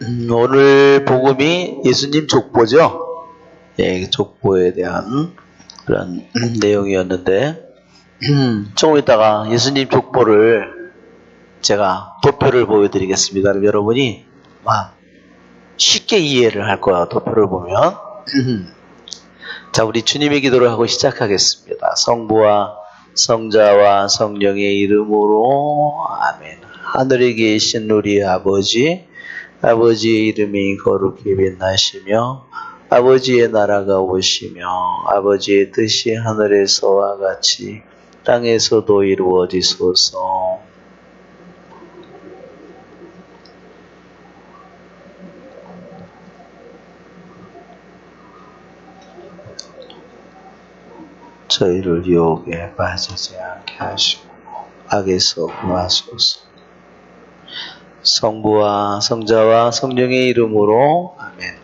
오늘 복음이 예수님 족보죠. 예, 족보에 대한 그런 내용이었는데 조금 있다가 예수님 족보를 제가 도표를 보여드리겠습니다. 그럼 여러분이 쉽게 이해를 할 거예요. 도표를 보면. 자, 우리 주님의 기도를 하고 시작하겠습니다. 성부와 성자와 성령의 이름으로 아멘. 하늘에 계신 우리 아버지, 아버지의 이름이 거룩히 빛나시며 아버지의 나라가 오시며 아버지의 뜻이 하늘에서와 같이 땅에서도 이루어지소서. 저희를 유혹에 빠지지 않게 하시고 악에서 구하소서. 성부와 성자와 성령의 이름으로 아멘.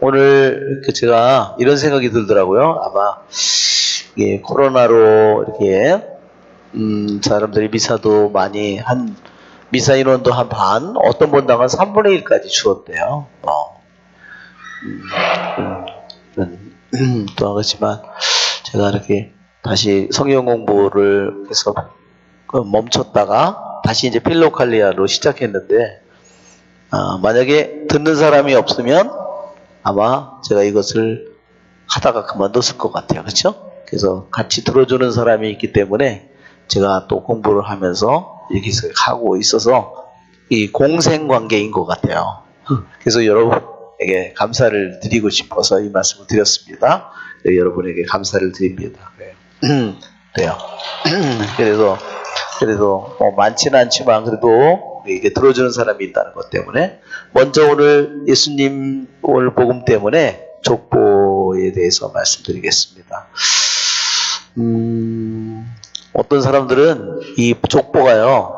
오늘 제가 이런 생각이 들더라고요. 아마 이게 코로나로 이렇게 사람들이 미사도 많이 미사 인원도 한 반, 어떤 분당은 3분의 1까지 줄었대요. 또 그렇지만 제가 이렇게 다시 성경 공부를 해서 멈췄다가 다시 이제 필로칼리아로 시작했는데 만약에 듣는 사람이 없으면 아마 제가 이것을 하다가 그만뒀을 것 같아요. 그렇죠? 그래서 같이 들어주는 사람이 있기 때문에 제가 또 공부를 하면서 이렇게 하고 있어서 이 공생관계인 것 같아요. 그래서 여러분에게 감사를 드리고 싶어서 이 말씀을 드렸습니다. 여러분에게 감사를 드립니다. 그래요. 그래도 많지는 않지만 그래도 이게 들어주는 사람이 있다는 것 때문에 먼저 오늘 예수님 오늘 복음 때문에 족보에 대해서 말씀드리겠습니다. 어떤 사람들은 이 족보가요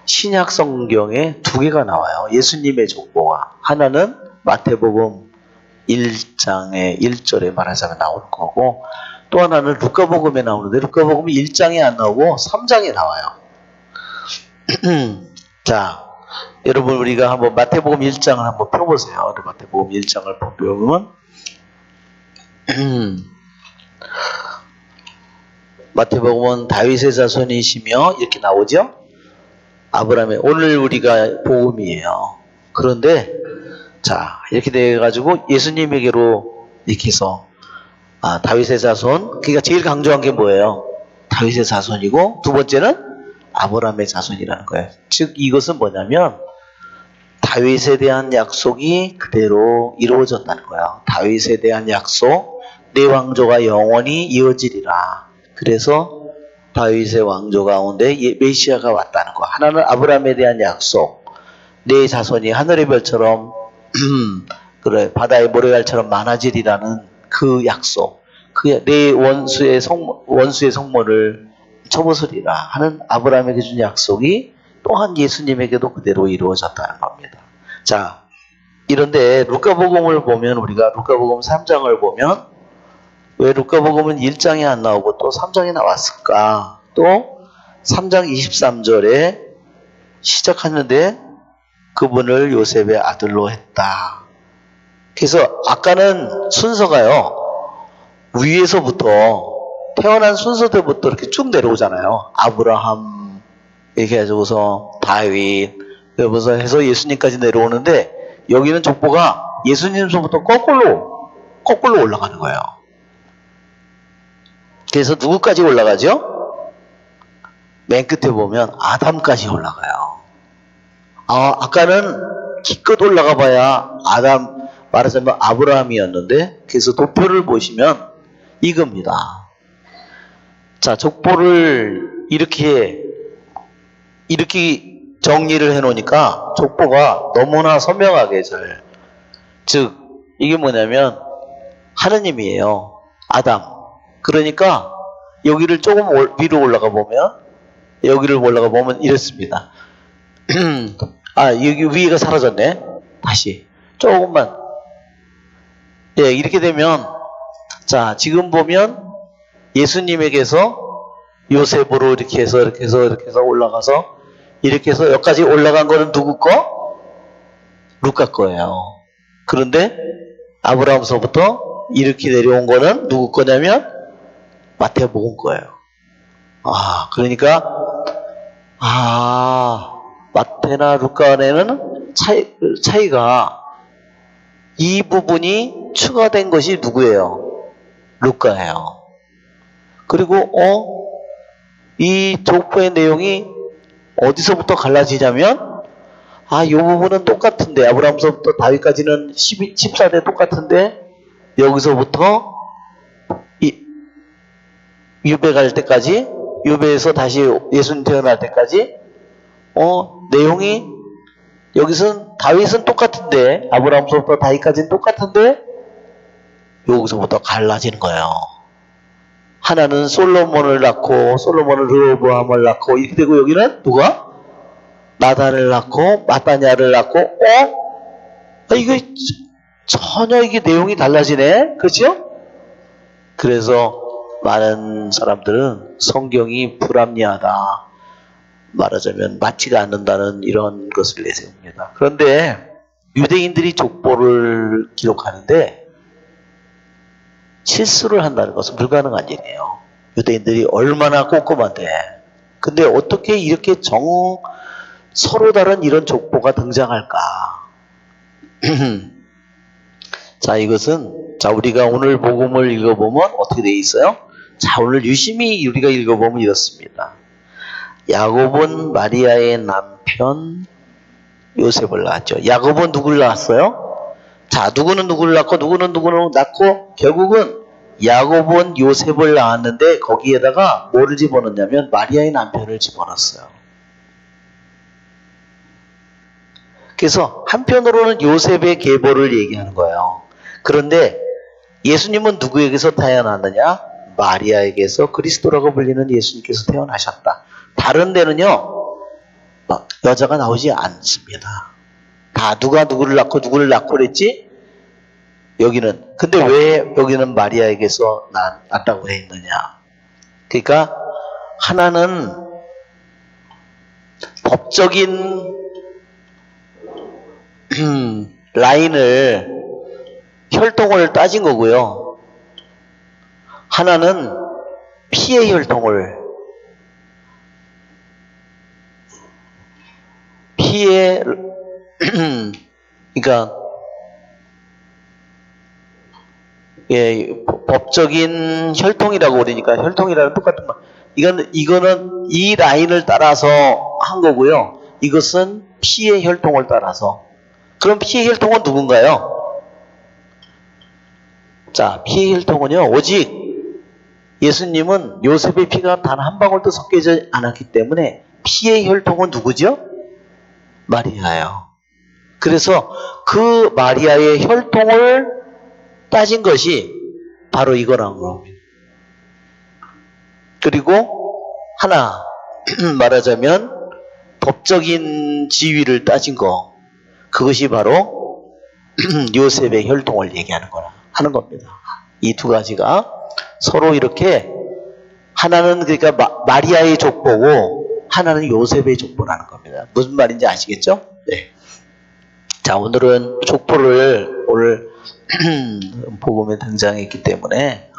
신약 성경에 두 개가 나와요. 예수님의 족보가 하나는 마태복음 1장의 1절에 말하자면 나올 거고 또 하나는 루카복음에 나오는데 루카복음이 1장에 안 나오고 3장에 나와요. 자, 여러분 우리가 한번 마태복음 1장을 한번 펴보세요. 마태복음 1장을 보면 마태복음은 다윗의 자손이시며 이렇게 나오죠. 아브라함의 오늘 우리가 복음이에요. 그런데 자 이렇게 돼가지고 예수님에게로 이렇게 해서 다윗의 자손, 그러니까 제일 강조한 게 뭐예요? 다윗의 자손이고 두 번째는 아브라함의 자손이라는 거예요. 즉 이것은 뭐냐면 다윗에 대한 약속이 그대로 이루어졌다는 거예요. 다윗에 대한 약속, 내 왕조가 영원히 이어지리라. 그래서 다윗의 왕조 가운데 메시아가 왔다는 거. 하나는 아브라함에 대한 약속, 내 자손이 하늘의 별처럼 그래 바다의 모래알처럼 많아지리라는 그 약속, 내 원수의 성문을 쳐부수리라 하는 아브라함에게 준 약속이 또한 예수님에게도 그대로 이루어졌다는 겁니다. 자, 이런데 루카복음을 보면 우리가 루카복음 3장을 보면 왜 루카복음은 1장에 안 나오고 또 3장에 나왔을까? 또 3장 23절에 시작하는데 그분을 요셉의 아들로 했다. 그래서 아까는 순서가요. 위에서부터 태어난 순서 때부터 이렇게 쭉 내려오잖아요. 아브라함 이렇게 해가지고서 다윗 여기서 해서 예수님까지 내려오는데 여기는 족보가 예수님서부터 거꾸로 올라가는 거예요. 그래서 누구까지 올라가죠? 맨 끝에 보면 아담까지 올라가요. 아까는 기껏 올라가 봐야 아담 말하자면 아브라함이었는데 그래서 도표를 보시면 이겁니다. 자, 족보를 이렇게 정리를 해놓으니까 족보가 너무나 선명하게 즉 이게 뭐냐면 하느님이에요. 아담. 그러니까 여기를 조금 위로 올라가 보면 이렇습니다. 여기 위가 사라졌네. 다시 조금만. 예, 이렇게 되면 자, 지금 보면 예수님에게서 요셉으로 이렇게 해서 올라가서 이렇게 해서 여기까지 올라간 거는 누구 거? 루카 거예요. 그런데 아브라함서부터 이렇게 내려온 거는 누구 거냐면 마태복음 거예요. 그러니까 마태나 루카 안에는 차이가 이 부분이 추가된 것이 누구예요? 루카예요. 그리고 이 족보의 내용이 어디서부터 갈라지냐면 이 부분은 똑같은데 아브라함서부터 다윗까지는 14대 똑같은데 여기서부터 유배 갈 때까지 유배에서 다시 예수님 태어날 때까지 내용이 여기서는 다윗은 똑같은데 아브라함서부터 다윗까지는 똑같은데 여기서부터 갈라지는 거예요. 하나는 솔로몬을 낳고 솔로몬은 르호보암을 낳고 이렇게 되고 여기는 누가? 나단을 낳고 마따냐를 낳고 이거 전혀 이게 내용이 달라지네. 그렇죠? 그래서 많은 사람들은 성경이 불합리하다, 말하자면 맞지가 않는다는 이런 것을 내세웁니다. 그런데 유대인들이 족보를 기록하는데 실수를 한다는 것은 불가능한 일이에요. 유대인들이 얼마나 꼼꼼한데. 근데 어떻게 이렇게 서로 다른 이런 족보가 등장할까? 자, 이것은 우리가 오늘 복음을 읽어보면 어떻게 되어 있어요? 자, 오늘 유심히 우리가 읽어보면 이렇습니다. 야곱은 마리아의 남편 요셉을 낳았죠. 야곱은 누구를 낳았어요? 자, 누구는 누구를 낳고 누구는 누구를 낳고 결국은 야곱은 요셉을 낳았는데 거기에다가 뭐를 집어넣냐면 마리아의 남편을 집어넣었어요. 그래서 한편으로는 요셉의 계보를 얘기하는 거예요. 그런데 예수님은 누구에게서 태어났느냐? 마리아에게서 그리스도라고 불리는 예수님께서 태어나셨다. 다른 데는요, 여자가 나오지 않습니다. 다 누가 누구를 낳고 누구를 낳고 그랬지? 여기는. 근데 왜 여기는 마리아에게서 낳았다고 해 있느냐? 그러니까 하나는 법적인 라인을 혈통을 따진 거고요. 하나는 피의 혈통을 그러니까 법적인 혈통이라고 그러니까 혈통이라는 똑같은 말. 이거는 이 라인을 따라서 한 거고요. 이것은 피의 혈통을 따라서. 그럼 피의 혈통은 누군가요? 자, 피의 혈통은요, 오직 예수님은 요셉의 피가 단 한 방울도 섞이지 않았기 때문에 피의 혈통은 누구죠? 마리아예요. 그래서 그 마리아의 혈통을 따진 것이 바로 이거라는 겁니다. 그리고 하나 말하자면 법적인 지위를 따진 거, 그것이 바로 요셉의 혈통을 얘기하는 거라 하는 겁니다. 이 두 가지가 서로 이렇게 하나는 그러니까 마리아의 족보고 하나는 요셉의 족보라는 겁니다. 무슨 말인지 아시겠죠? 네. 자, 오늘은 족보를 오늘 복음에 등장했기 때문에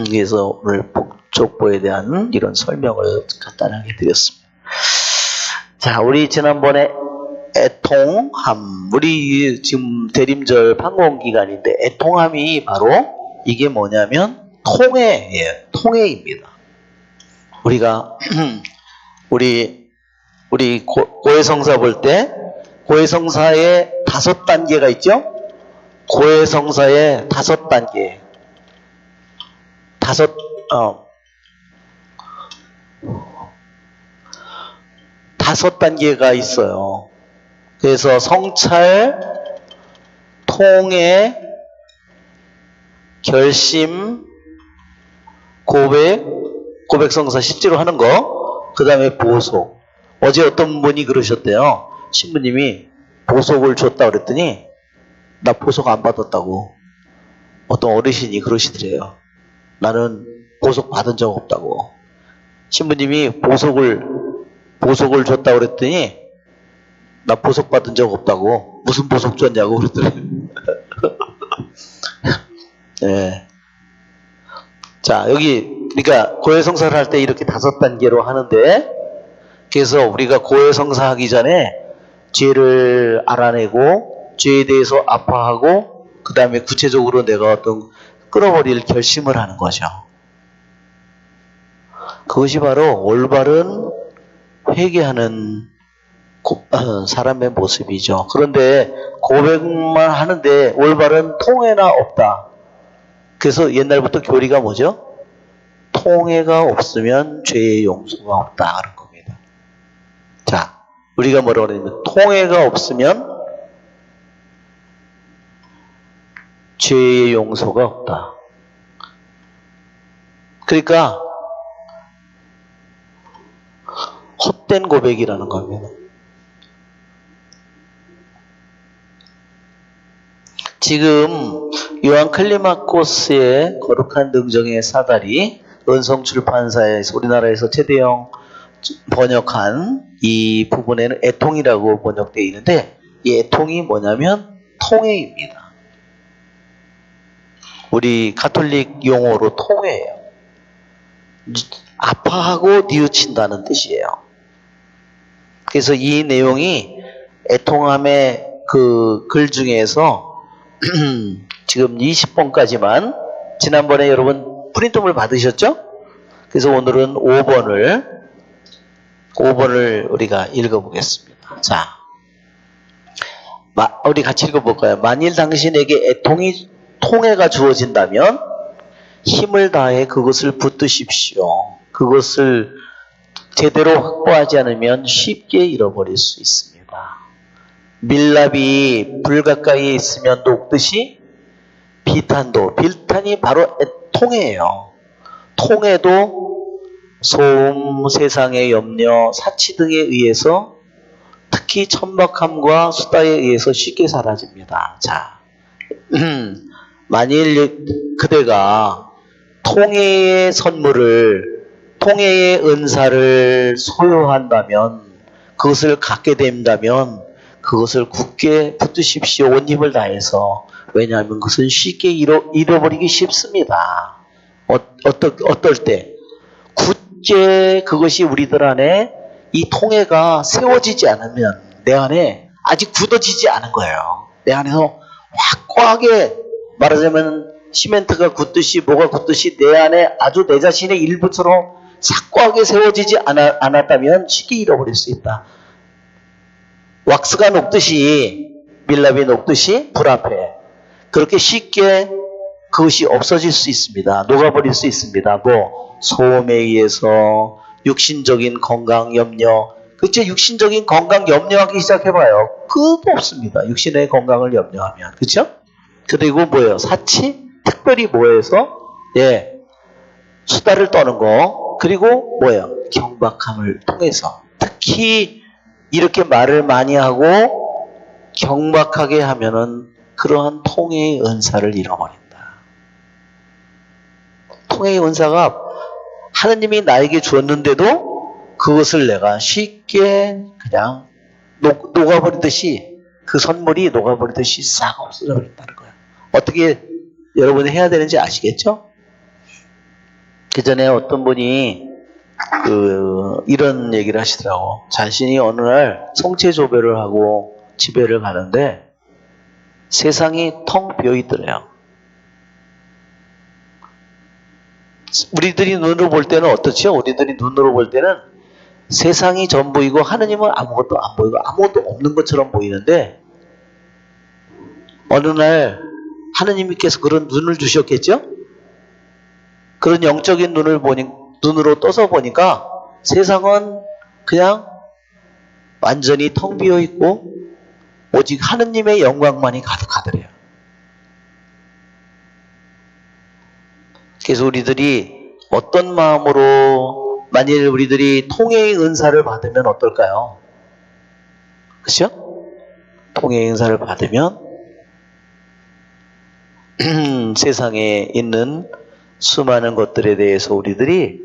그래서 오늘 족보에 대한 이런 설명을 간단하게 드렸습니다. 자, 우리 지난번에 애통함, 우리 지금 대림절 판공 기간인데 애통함이 바로 이게 뭐냐면 통해예요. 통해입니다. 우리가 우리 고해성사 볼 때 고해성사에 5단계가 있죠? 고해성사에 5단계. 5단계가 있어요. 그래서 성찰, 통해, 결심, 고백성사 실제로 하는 거, 그 다음에 보속. 어제 어떤 분이 그러셨대요. 신부님이 보속을 줬다 그랬더니 나 보속 안 받았다고. 어떤 어르신이 그러시더래요. 나는 보속 받은 적 없다고. 신부님이 보속을 보석을 줬다고 그랬더니 나 보석 받은 적 없다고. 무슨 보석 줬냐고 그러더니. 네. 자, 여기 그러니까 고해성사를 할 때 이렇게 5단계로 하는데, 그래서 우리가 고해성사 하기 전에 죄를 알아내고 죄에 대해서 아파하고 그 다음에 구체적으로 내가 어떤 끊어버릴 결심을 하는 거죠. 그것이 바로 올바른 회개하는 사람의 모습이죠. 그런데 고백만 하는데 올바른 통해나 없다. 그래서 옛날부터 교리가 뭐죠? 통해가 없으면 죄의 용서가 없다 그런 겁니다. 자, 우리가 뭐라고 그러냐면 통해가 없으면 죄의 용서가 없다. 그러니까 헛된 고백이라는 겁니다. 지금 요한 클리마코스의 거룩한 능정의 사다리, 은성출판사에서 우리나라에서 최대형 번역한 이 부분에는 애통이라고 번역되어 있는데, 이 애통이 뭐냐면 통해입니다. 우리 가톨릭 용어로 통해예요. 아파하고 뉘우친다는 뜻이에요. 그래서 이 내용이 애통함의 그 글 중에서 지금 20번까지만, 지난번에 여러분 프린트물 받으셨죠? 그래서 오늘은 5번을 우리가 읽어보겠습니다. 자, 우리 같이 읽어볼까요? 만일 당신에게 통해가 주어진다면 힘을 다해 그것을 붙드십시오. 그것을 제대로 확보하지 않으면 쉽게 잃어버릴 수 있습니다. 밀랍이 불 가까이에 있으면 녹듯이 비탄이 바로 통해예요. 통해도 소음, 세상의 염려, 사치 등에 의해서, 특히 천박함과 수다에 의해서 쉽게 사라집니다. 자, 만일 그대가 통해의 은사를 소유한다면, 그것을 갖게 된다면 그것을 굳게 붙드십시오. 온 힘을 다해서. 왜냐하면 그것은 쉽게 잃어버리기 쉽습니다. 어떨 때? 굳게 그것이 우리들 안에 이 통해가 세워지지 않으면, 내 안에 아직 굳어지지 않은 거예요. 내 안에서 확고하게, 말하자면 시멘트가 굳듯이, 뭐가 굳듯이 내 안에 아주 내 자신의 일부처럼 확고하게 세워지지 않았다면 쉽게 잃어버릴 수 있다. 왁스가 녹듯이, 밀랍이 녹듯이 불 앞에 그렇게 쉽게 그것이 없어질 수 있습니다. 녹아버릴 수 있습니다. 소음에 의해서, 육신적인 건강 염려. 그쵸? 육신적인 건강 염려하기 시작해봐요. 끝도 없습니다. 육신의 건강을 염려하면. 그쵸? 그리고 뭐예요? 사치? 특별히 뭐해서? 수다를 떠는 거. 그리고 뭐예요? 경박함을 통해서. 특히 이렇게 말을 많이 하고 경박하게 하면은 그러한 통해의 은사를 잃어버린다. 통해의 은사가 하느님이 나에게 주었는데도 그것을 내가 쉽게 그냥 녹아버리듯이, 그 선물이 녹아버리듯이 싹 없어져 버린다는 거예요. 어떻게 여러분이 해야 되는지 아시겠죠? 그 전에 어떤 분이 이런 얘기를 하시더라고. 자신이 어느 날 성체조배를 하고 집회를 가는데 세상이 텅 비어 있더래요. 우리들이 눈으로 볼 때는 어떻죠? 우리들이 눈으로 볼 때는 세상이 전부이고 하느님은 아무것도 안 보이고 아무것도 없는 것처럼 보이는데, 어느 날 하느님께서 그런 눈을 주셨겠죠? 그런 영적인 눈으로 떠서 보니까 세상은 그냥 완전히 텅 비어 있고 오직 하느님의 영광만이 가득하더래요. 그래서 우리들이 어떤 마음으로, 만일 우리들이 통해의 은사를 받으면 어떨까요? 그렇죠? 통해의 은사를 받으면 세상에 있는 수많은 것들에 대해서 우리들이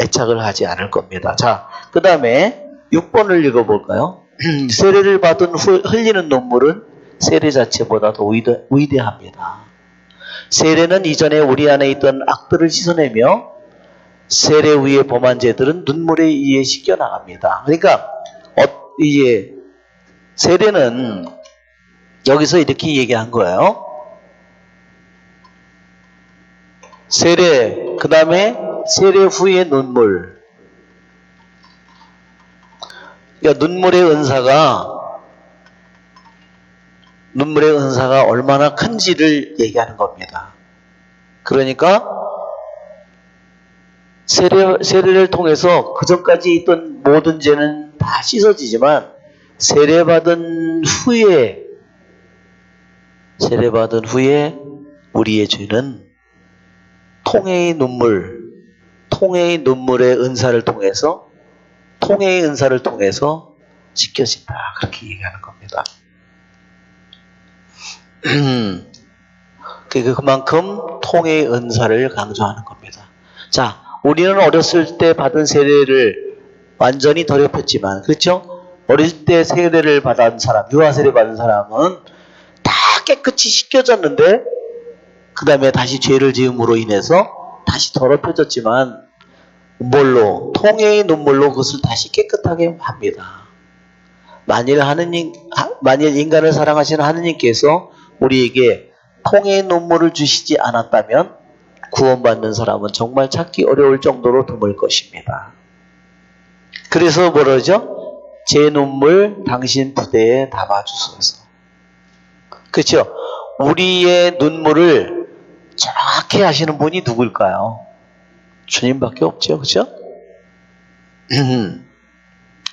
애착을 하지 않을 겁니다. 자, 그 다음에 6번을 읽어볼까요? 세례를 받은 후 흘리는 눈물은 세례 자체보다 더 위대합니다. 세례는 이전에 우리 안에 있던 악들을 씻어내며 세례 후에 범한 죄들은 눈물에 의해 씻겨나갑니다. 그러니까 이제 세례는 여기서 이렇게 얘기한 거예요. 세례, 그 다음에 세례 후의 눈물. 그러니까 눈물의 은사가 얼마나 큰지를 얘기하는 겁니다. 그러니까 세례를 통해서 그 전까지 있던 모든 죄는 다 씻어지지만 세례받은 후에 우리의 죄는 통회의 눈물의 은사를 통해서 씻겨진다. 그렇게 얘기하는 겁니다. 그만큼 통회의 은사를 강조하는 겁니다. 자, 우리는 어렸을 때 받은 세례를 완전히 더럽혔지만, 그렇죠? 어릴 때 세례를 받은 사람, 유아세례 받은 사람은 다 깨끗이 씻겨졌는데, 그 다음에 다시 죄를 지음으로 인해서 다시 더럽혀졌지만, 통회의 눈물로 그것을 다시 깨끗하게 합니다. 만일 인간을 사랑하시는 하느님께서 우리에게 통회의 눈물을 주시지 않았다면 구원받는 사람은 정말 찾기 어려울 정도로 드물 것입니다. 그래서 뭐라죠? 제 눈물 당신 부대에 담아주소서. 그렇죠? 우리의 눈물을 정확히 하시는 분이 누굴까요? 주님밖에 없죠. 그렇죠?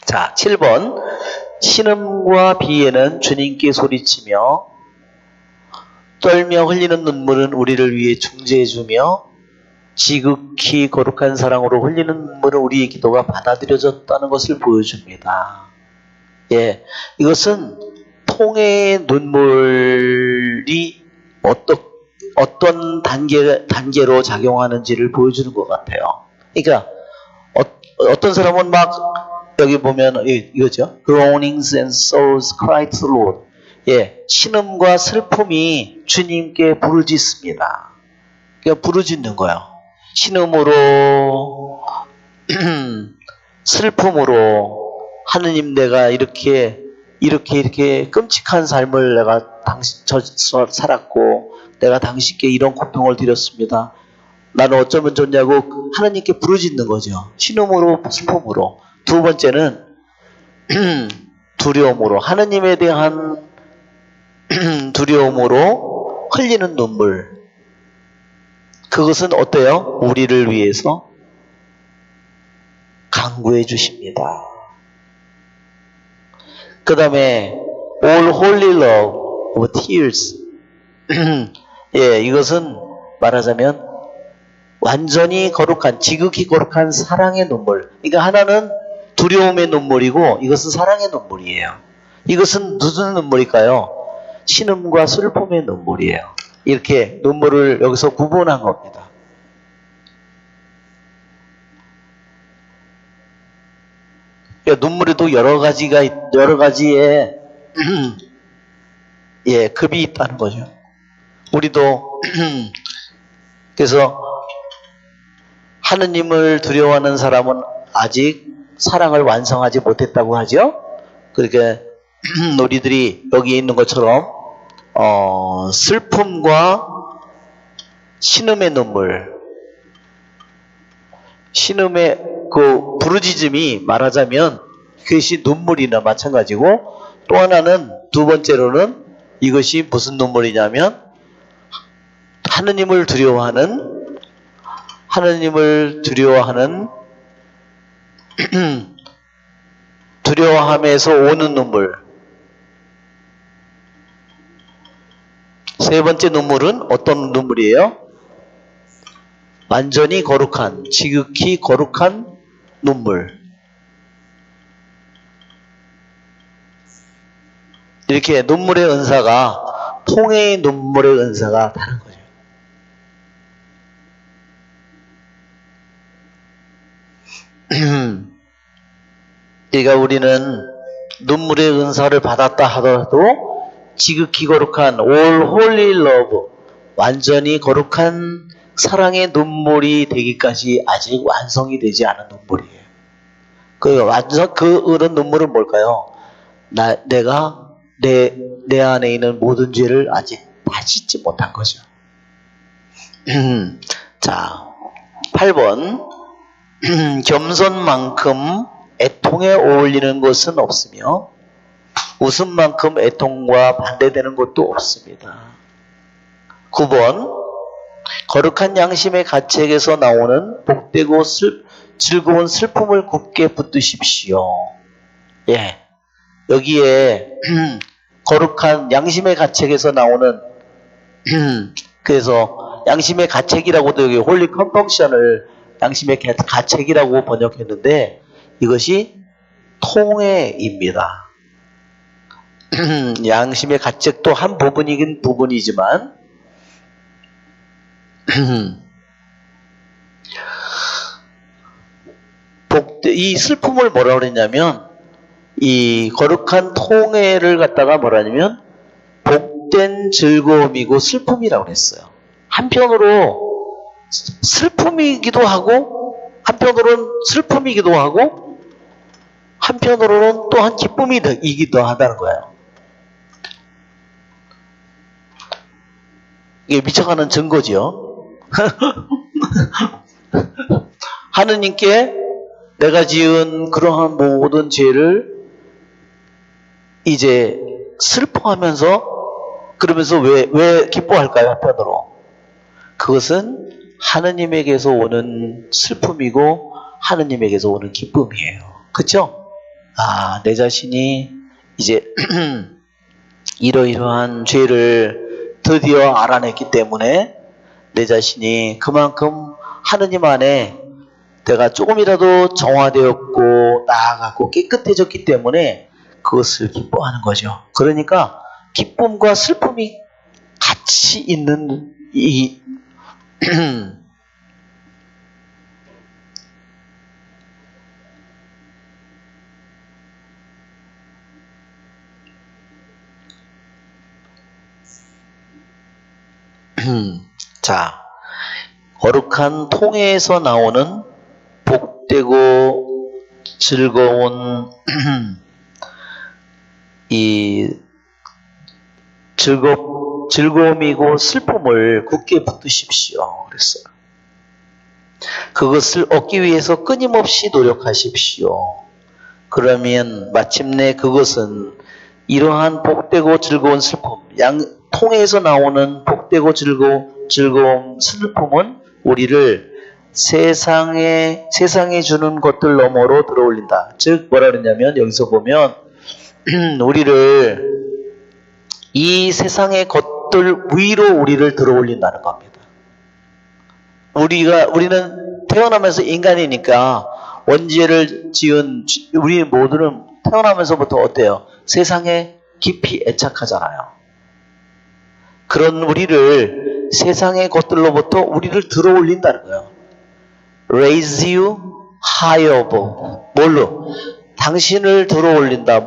자, 7번. 신음과 비에는 주님께 소리치며 떨며 흘리는 눈물은 우리를 위해 중재해주며 지극히 거룩한 사랑으로 흘리는 눈물은 우리의 기도가 받아들여졌다는 것을 보여줍니다. 예, 이것은 통회의 눈물이 어떤 단계로 작용하는지를 보여주는 것 같아요. 그러니까 어떤 사람은 여기 보면 이거죠. Groanings and sorrows cry to the Lord. 예, 신음과 슬픔이 주님께 부르짖습니다. 그러니까 부르짖는 거예요. 신음으로 슬픔으로 하느님, 내가 이렇게 끔찍한 삶을 내가 살았고 내가 당신께 이런 고통을 드렸습니다. 나는 어쩌면 좋냐고 하나님께 부르짖는 거죠. 신음으로, 슬픔으로. 두 번째는 두려움으로, 하느님에 대한 두려움으로 흘리는 눈물. 그것은 어때요? 우리를 위해서 간구해 주십니다. 그 다음에 all holy love of tears. 예, 이것은 말하자면 완전히 거룩한, 지극히 거룩한 사랑의 눈물. 그러니까 하나는 두려움의 눈물이고 이것은 사랑의 눈물이에요. 이것은 무슨 눈물일까요? 신음과 슬픔의 눈물이에요. 이렇게 눈물을 여기서 구분한 겁니다. 그러니까 눈물에도 여러 가지의 예, 급이 있다는 거죠. 우리도 그래서 하느님을 두려워하는 사람은 아직 사랑을 완성하지 못했다고 하죠. 그러니까 우리들이 여기 있는 것처럼 슬픔과 신음의 눈물, 신음의 그 부르짖음이 말하자면 그것이 눈물이나 마찬가지고, 또 하나는 두 번째로는 이것이 무슨 눈물이냐면 하느님을 두려워함에서 오는 눈물. 세 번째 눈물은 어떤 눈물이에요? 완전히 거룩한, 지극히 거룩한 눈물. 이렇게 눈물의 은사가, 통회의 눈물의 은사가 다른 거죠. 그러니까 우리는 눈물의 은사를 받았다 하더라도 지극히 거룩한 all holy love, 완전히 거룩한 사랑의 눈물이 되기까지 아직 완성이 되지 않은 눈물이에요. 그런 눈물은 뭘까요? 내가 내 안에 있는 모든 죄를 아직 다 씻지 못한 거죠. 자, 8번. 겸손만큼 애통에 어울리는 것은 없으며 웃음만큼 애통과 반대되는 것도 없습니다. 9번. 거룩한 양심의 가책에서 나오는 복되고 즐거운 슬픔을 굳게 붙드십시오. 예. 여기에 거룩한 양심의 가책에서 나오는 그래서 양심의 가책이라고도 여기 홀리 컴펑션을 양심의 가책이라고 번역했는데 이것이 통해입니다. 양심의 가책도 한 부분이긴 부분이지만 이 슬픔을 뭐라 그랬냐면 이 거룩한 통해를 갖다가 뭐라 하냐면 복된 즐거움이고 슬픔이라고 그랬어요. 한편으로 슬픔이기도 하고 한편으로는 슬픔이기도 하고 한편으로는 또한 기쁨이기도 하다는 거예요. 이게 미쳐가는 증거죠. 하느님께 내가 지은 그러한 모든 죄를 이제 슬퍼하면서 그러면서 왜 기뻐할까요? 한편으로 그것은 하느님에게서 오는 슬픔이고 하느님에게서 오는 기쁨이에요. 그쵸? 내 자신이 이제 이러이러한 죄를 드디어 알아냈기 때문에 내 자신이 그만큼 하느님 안에 내가 조금이라도 정화되었고 나아가고 깨끗해졌기 때문에 그것을 기뻐하는 거죠. 그러니까 기쁨과 슬픔이 같이 있는 이 자, 거룩한 통해에서 나오는 복되고 즐거운 이 즐거움이고 슬픔을 굳게 붙드십시오. 그랬어요. 그것을 얻기 위해서 끊임없이 노력하십시오. 그러면 마침내 그것은 이러한 복되고 즐거운 슬픔, 통해에서 나오는 복되고 즐거운 슬픔은 우리를 세상에 주는 것들 너머로 들어올린다. 즉 뭐라 그러냐면 여기서 보면 우리를 이 세상의 것들 위로 우리를 들어올린다는 겁니다. 우리는 태어나면서 인간이니까 원죄를 지은 우리 모두는 태어나면서부터 어때요? 세상에 깊이 애착하잖아요. 그런 우리를 세상의 것들로부터 우리를 들어올린다는 거예요. Raise you high above. 뭘로? 당신을 들어올린다.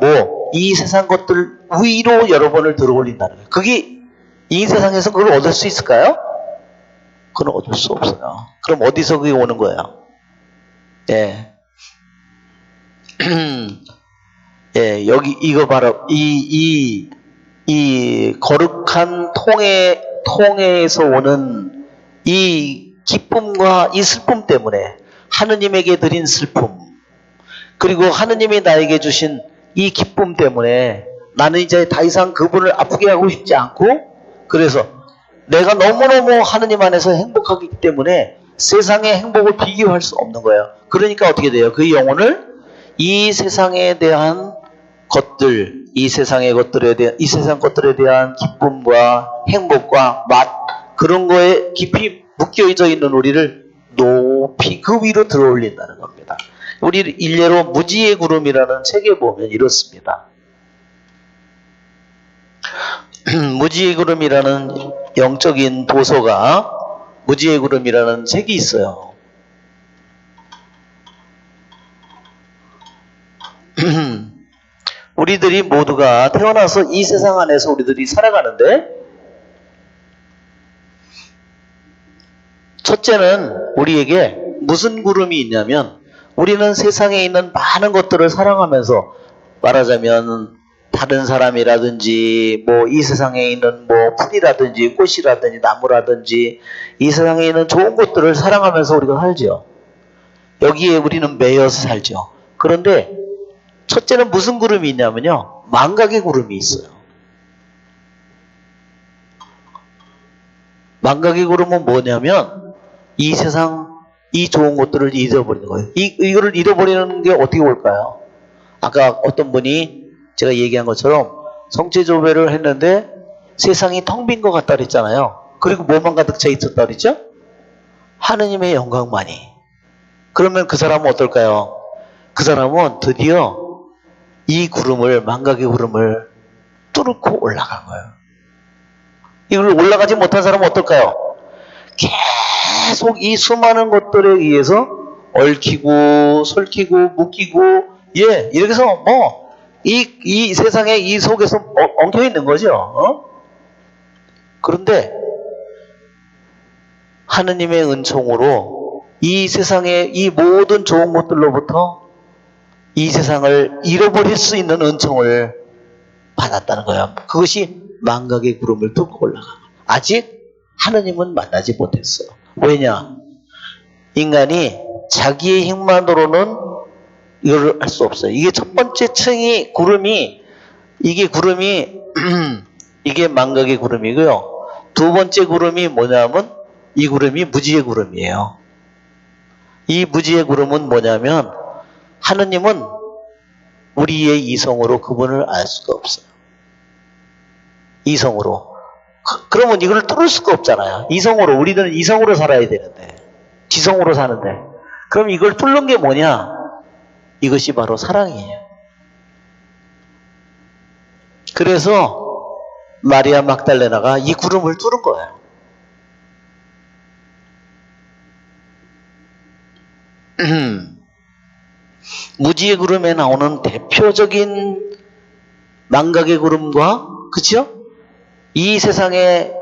이 세상 것들 위로 여러분을 들어올린다는 거예요. 그게 이 세상에서 그걸 얻을 수 있을까요? 그건 얻을 수 없어요. 그럼 어디서 그게 오는 거예요? 예. 예, 여기 이거 바로 이 거룩한 통해에서 오는 이 기쁨과 이 슬픔 때문에 하느님에게 드린 슬픔 그리고 하느님이 나에게 주신 이 기쁨 때문에 나는 이제 더 이상 그분을 아프게 하고 싶지 않고 그래서 내가 너무너무 하느님 안에서 행복하기 때문에 세상의 행복을 비교할 수 없는 거예요. 그러니까 어떻게 돼요? 그 영혼을 이 세상에 대한 것들, 이 세상 것들에 대한 기쁨과 행복과 맛 그런 거에 깊이 묶여져 있는 우리를 높이 그 위로 들어올린다는 겁니다. 우리 일례로 무지의 구름이라는 책에 보면 이렇습니다. 무지의 구름이라는 영적인 도서가 무지의 구름이라는 책이 있어요. 우리들이 모두가 태어나서 이 세상 안에서 우리들이 살아가는데, 첫째는 우리에게 무슨 구름이 있냐면, 우리는 세상에 있는 많은 것들을 사랑하면서, 말하자면 다른 사람이라든지 뭐 이 세상에 있는 뭐 풀이라든지 꽃이라든지 나무라든지 이 세상에 있는 좋은 것들을 사랑하면서 우리가 살죠. 여기에 우리는 매여서 살죠. 그런데 첫째는 무슨 구름이 있냐면요, 망각의 구름이 있어요. 망각의 구름은 뭐냐면 이 세상 이 좋은 것들을 잃어버리는 거예요. 이거를 잃어버리는 게 어떻게 올까요? 아까 어떤 분이 제가 얘기한 것처럼 성체조배를 했는데 세상이 텅 빈 것 같다 그랬잖아요. 그리고 뭐만 가득 차 있었다 그랬죠? 하느님의 영광만이. 그러면 그 사람은 어떨까요? 그 사람은 드디어 이 구름을, 망각의 구름을 뚫고 올라간 거예요. 이걸 올라가지 못한 사람은 어떨까요? 계속 이 수많은 것들에 의해서 얽히고 설키고 묶이고 이렇게 해서 이 세상에 이 속에서 엉켜 있는 거죠. 그런데 하느님의 은총으로 이 세상의 이 모든 좋은 것들로부터 이 세상을 잃어버릴 수 있는 은총을 받았다는 거예요. 그것이 망각의 구름을 뚫고 올라간 거예요. 아직 하느님은 만나지 못했어요. 왜냐? 인간이 자기의 힘만으로는 이걸 할 수 없어요. 이게 첫 번째 층이 구름이, 이게 망각의 구름이고요. 두 번째 구름이 뭐냐면 이 구름이 무지의 구름이에요. 이 무지의 구름은 뭐냐면 하느님은 우리의 이성으로 그분을 알 수가 없어요. 이성으로. 그러면 이걸 뚫을 수가 없잖아요. 이성으로. 우리는 이성으로 살아야 되는데, 지성으로 사는데. 그럼 이걸 뚫는 게 뭐냐? 이것이 바로 사랑이에요. 그래서 마리아 막달레나가 이 구름을 뚫은 거예요. 무지의 구름에 나오는 대표적인 망각의 구름과, 그쵸? 이 세상의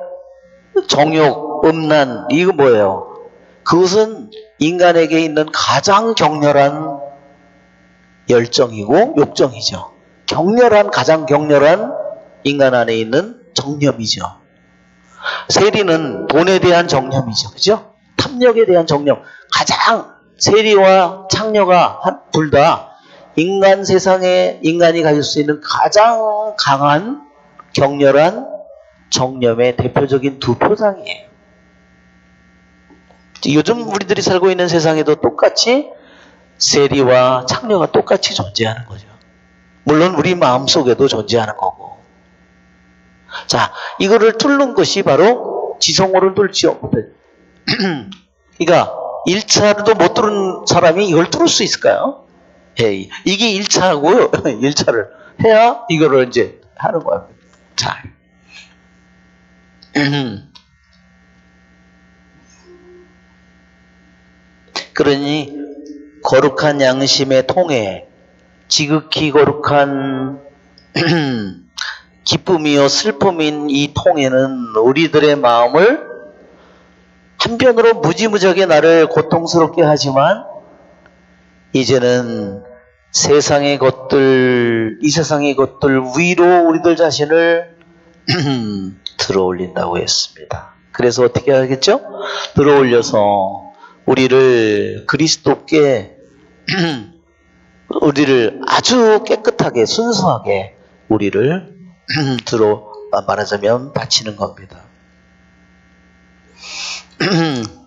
정욕, 음란, 이거 뭐예요? 그것은 인간에게 있는 가장 격렬한 열정이고 욕정이죠. 가장 격렬한 인간 안에 있는 정념이죠. 세리는 돈에 대한 정념이죠. 그죠? 탐욕에 대한 정념. 가장 세리와 창녀가 둘 다 인간 세상에 인간이 가질 수 있는 가장 강한 격렬한 정념의 대표적인 두 표상이에요. 요즘 우리들이 살고 있는 세상에도 똑같이 세리와 창녀가 똑같이 존재하는 거죠. 물론 우리 마음속에도 존재하는 거고. 자, 이거를 뚫는 것이 바로 지성으로 뚫지요. 그러니까 1차로도 못 뚫은 사람이 이걸 뚫을 수 있을까요? 이게 1차고요. 1차를 해야 이거를 이제 하는 거예요. 자. 그러니 거룩한 양심의 통해 지극히 거룩한 기쁨이요 슬픔인 이 통해는 우리들의 마음을 한편으로 무지무지하게 나를 고통스럽게 하지만 이제는 세상의 것들, 이 세상의 것들 위로 우리들 자신을 들어올린다고 했습니다. 그래서 어떻게 하겠죠? 들어올려서 우리를 그리스도께 우리를 아주 깨끗하게 순수하게 우리를 말하자면 바치는 겁니다.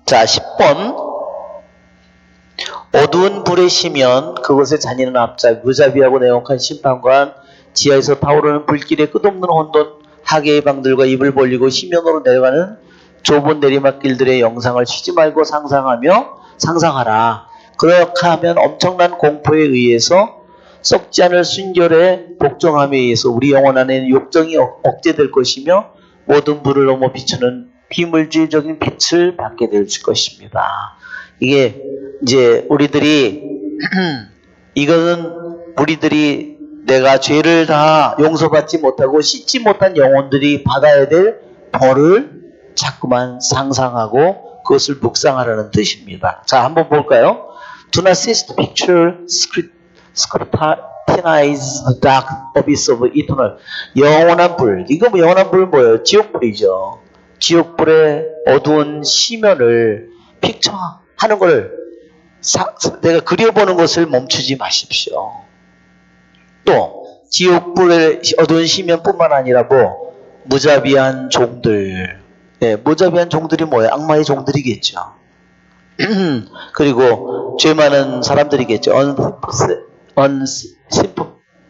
자, 10번. 어두운 불에 쉬면 그곳에 잔인한 압작, 무자비하고 내혹한 심판관, 지하에서 타오르는 불길에 끝없는 혼돈, 하계의 방들과 입을 벌리고 심연으로 내려가는 좁은 내리막길들의 영상을 쉬지 말고 상상하라. 그렇게 하면 엄청난 공포에 의해서 썩지 않을 순결의 복종함에 의해서 우리 영혼 안에는 욕정이 억제될 것이며 모든 불을 넘어 비추는 비물질적인 빛을 받게 될 것입니다. 이게 이제 우리들이 이거는 우리들이 내가 죄를 다 용서받지 못하고 씻지 못한 영혼들이 받아야 될 벌을 자꾸만 상상하고 그것을 묵상하라는 뜻입니다. 자, 한번 볼까요? Do not cease to picture scrutinize the dark abyss of eternal. 영원한 불. 이거 뭐 영원한 불은 뭐예요? 지옥불이죠. 지옥불의 어두운 시면을 픽처하는 걸 내가 그려보는 것을 멈추지 마십시오. 또 지옥불의 어두운 시면뿐만 아니라 뭐 무자비한 종들, 무자비한 종들이 뭐예요? 악마의 종들이겠죠. 그리고 죄 많은 사람들이겠죠.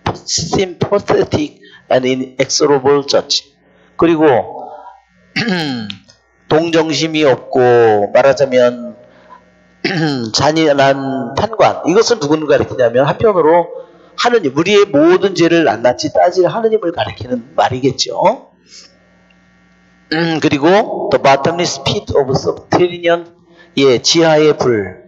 unsympathetic and inexorable judge. 그리고 동정심이 없고 말하자면 잔인한 판관. 이것은 누구를 가리키냐면 한편으로 하느님, 우리의 모든 죄를 낱낱이 따질 하느님을 가리키는 말이겠죠. 그리고 the bottomless pit of subterranean, 지하의 불.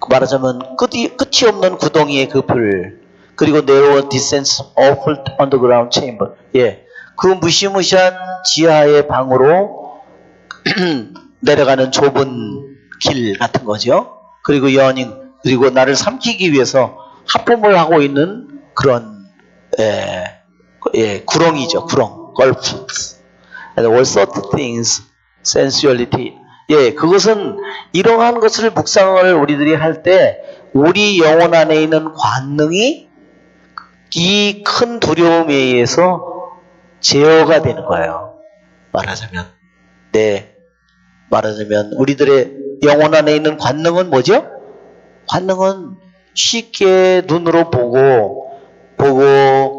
말하자면 끝이 없는 구덩이의 그 불. 그리고 narrow descents awful underground chamber. 그 무시무시한 지하의 방으로 내려가는 좁은 길 같은 거죠. 그리고 여닝, 그리고 나를 삼키기 위해서 하품을 하고 있는 그런 구렁이죠. 구렁, gulf. And all sort of things, sensuality. 그것은 이러한 것을 묵상을 우리들이 할 때 우리 영혼 안에 있는 관능이 이 큰 두려움에 의해서 제어가 되는 거예요. 말하자면 우리들의 영혼 안에 있는 관능은 뭐죠? 관능은 쉽게 눈으로 보고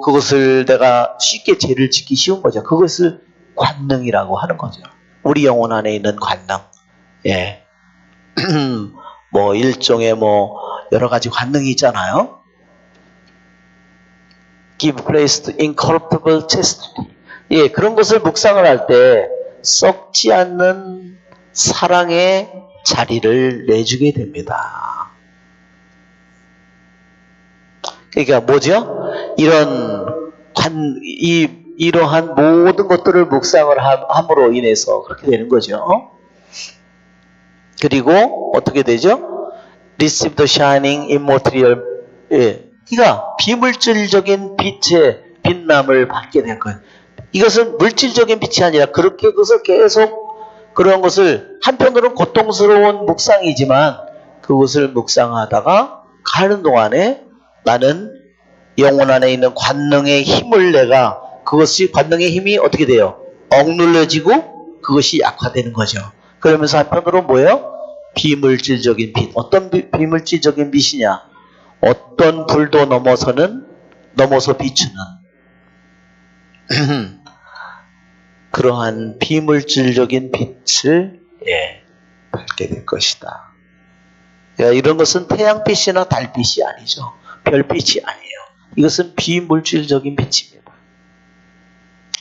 그것을 내가 쉽게 죄를 짓기 쉬운 거죠. 그것을 관능이라고 하는 거죠. 우리 영혼 안에 있는 관능. 뭐 일종의 뭐 여러 가지 관능이 있잖아요. Give place to incorruptible chastity. 그런 것을 묵상을 할 때 썩지 않는 사랑의 자리를 내주게 됩니다. 그러니까 뭐죠? 이러한 모든 것들을 묵상을 함으로 인해서 그렇게 되는 거죠. 그리고 어떻게 되죠? Receive the shining immaterial. 그러니까 비물질적인 빛의 빛남을 받게 된 거예요. 이것은 물질적인 빛이 아니라 그렇게 그것을 계속 그런 것을 한편으로는 고통스러운 묵상이지만 그것을 묵상하다가 가는 동안에 나는 영혼 안에 있는 관능의 힘을 내가 그것이 관능의 힘이 어떻게 돼요? 억눌려지고 그것이 약화되는 거죠. 그러면서 한편으로 뭐예요? 비물질적인 빛. 어떤 비물질적인 빛이냐? 어떤 불도 넘어서 비추는 그러한 비물질적인 빛을 밝게 될 것이다. 이런 것은 태양빛이나 달빛이 아니죠. 별빛이 아니에요. 이것은 비물질적인 빛입니다.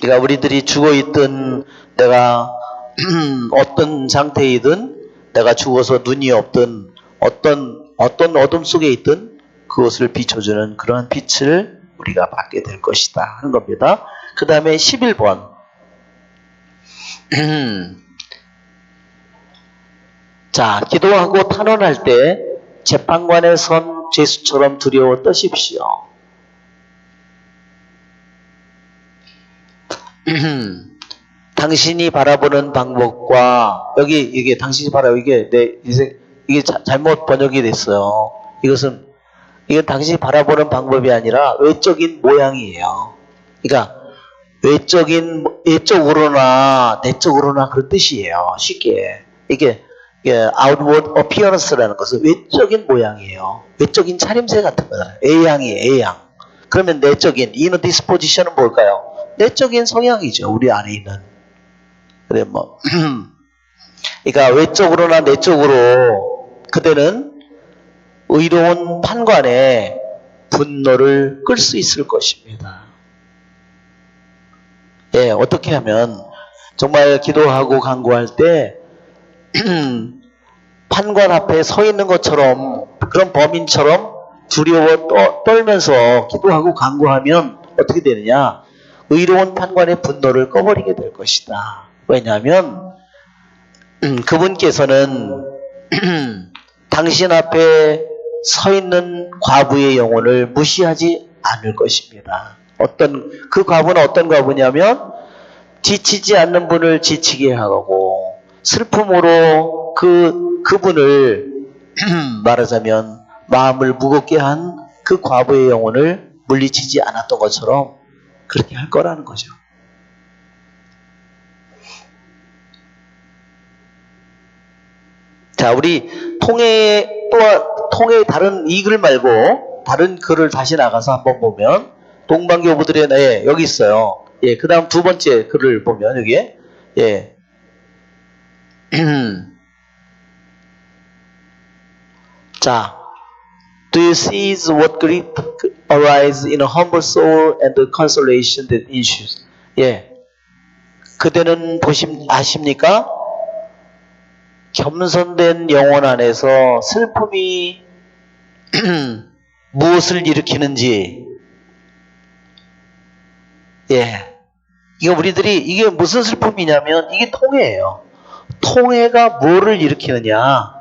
그러니까 우리들이 죽어있든 내가 어떤 상태이든 내가 죽어서 눈이 없든 어떤 어둠 속에 있든 그것을 비춰주는 그러한 빛을 우리가 받게 될 것이다 하는 겁니다. 그 다음에 11번 자, 기도하고 탄원할 때 재판관에 선 죄수처럼 두려워 떠십시오. 당신이 바라보는 방법과 이게 당신이 이게 잘못 번역이 됐어요. 이건 당신이 바라보는 방법이 아니라 외적인 모양이에요. 그러니까 외적으로나 내적으로나 그런 뜻이에요. 쉽게 이게 outward appearance라는 것은 외적인 모양이에요. 외적인 차림새 같은 거다. A양이에요. A양. 그러면 내적인 inner disposition은 뭘까요? 내적인 성향이죠. 우리 안에 있는. 그래 그러니까 외적으로나 내적으로 그대는 의로운 판관에 분노를 끌 수 있을 것입니다. 어떻게 하면 정말 기도하고 간구할 때 판관 앞에 서 있는 것처럼 그런 범인처럼 두려워 떨면서 기도하고 간구하면 어떻게 되느냐? 의로운 판관의 분노를 꺼버리게 될 것이다. 왜냐하면 그분께서는 당신 앞에 서 있는 과부의 영혼을 무시하지 않을 것입니다. 그 과부는 어떤 과부냐면 지치지 않는 분을 지치게 하고 슬픔으로 그분을 말하자면 마음을 무겁게 한 그 과부의 영혼을 물리치지 않았던 것처럼 그렇게 할 거라는 거죠. 자, 우리 통해의 다른 이 글 말고 다른 글을 다시 나가서 한번 보면 동방교부들의 여기 있어요. 예, 그 다음 두 번째 글을 보면 여기에 예. 자, do you seize what grief arises in a humble soul and the consolation that ensues? 예, 그대는 아십니까? 겸손된 영혼 안에서 슬픔이 무엇을 일으키는지. 예, 이게 무슨 슬픔이냐면 이게 통해예요. 통해가 뭐를 일으키느냐?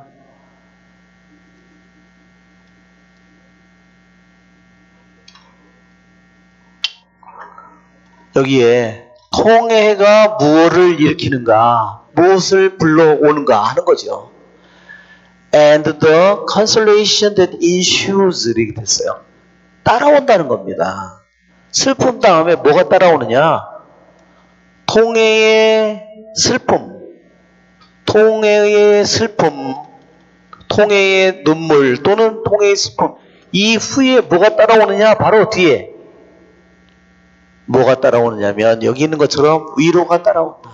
여기에 통해가 무엇을 일으키는가, 무엇을 불러오는가 하는 거죠. And the consolation that ensues 이렇게 됐어요. 따라온다는 겁니다. 슬픔 다음에 뭐가 따라오느냐? 통해의 슬픔, 통해의 눈물 또는 통해의 슬픔. 이 후에 뭐가 따라오느냐? 바로 뒤에 뭐가 따라오느냐면 여기 있는 것처럼 위로가 따라온다.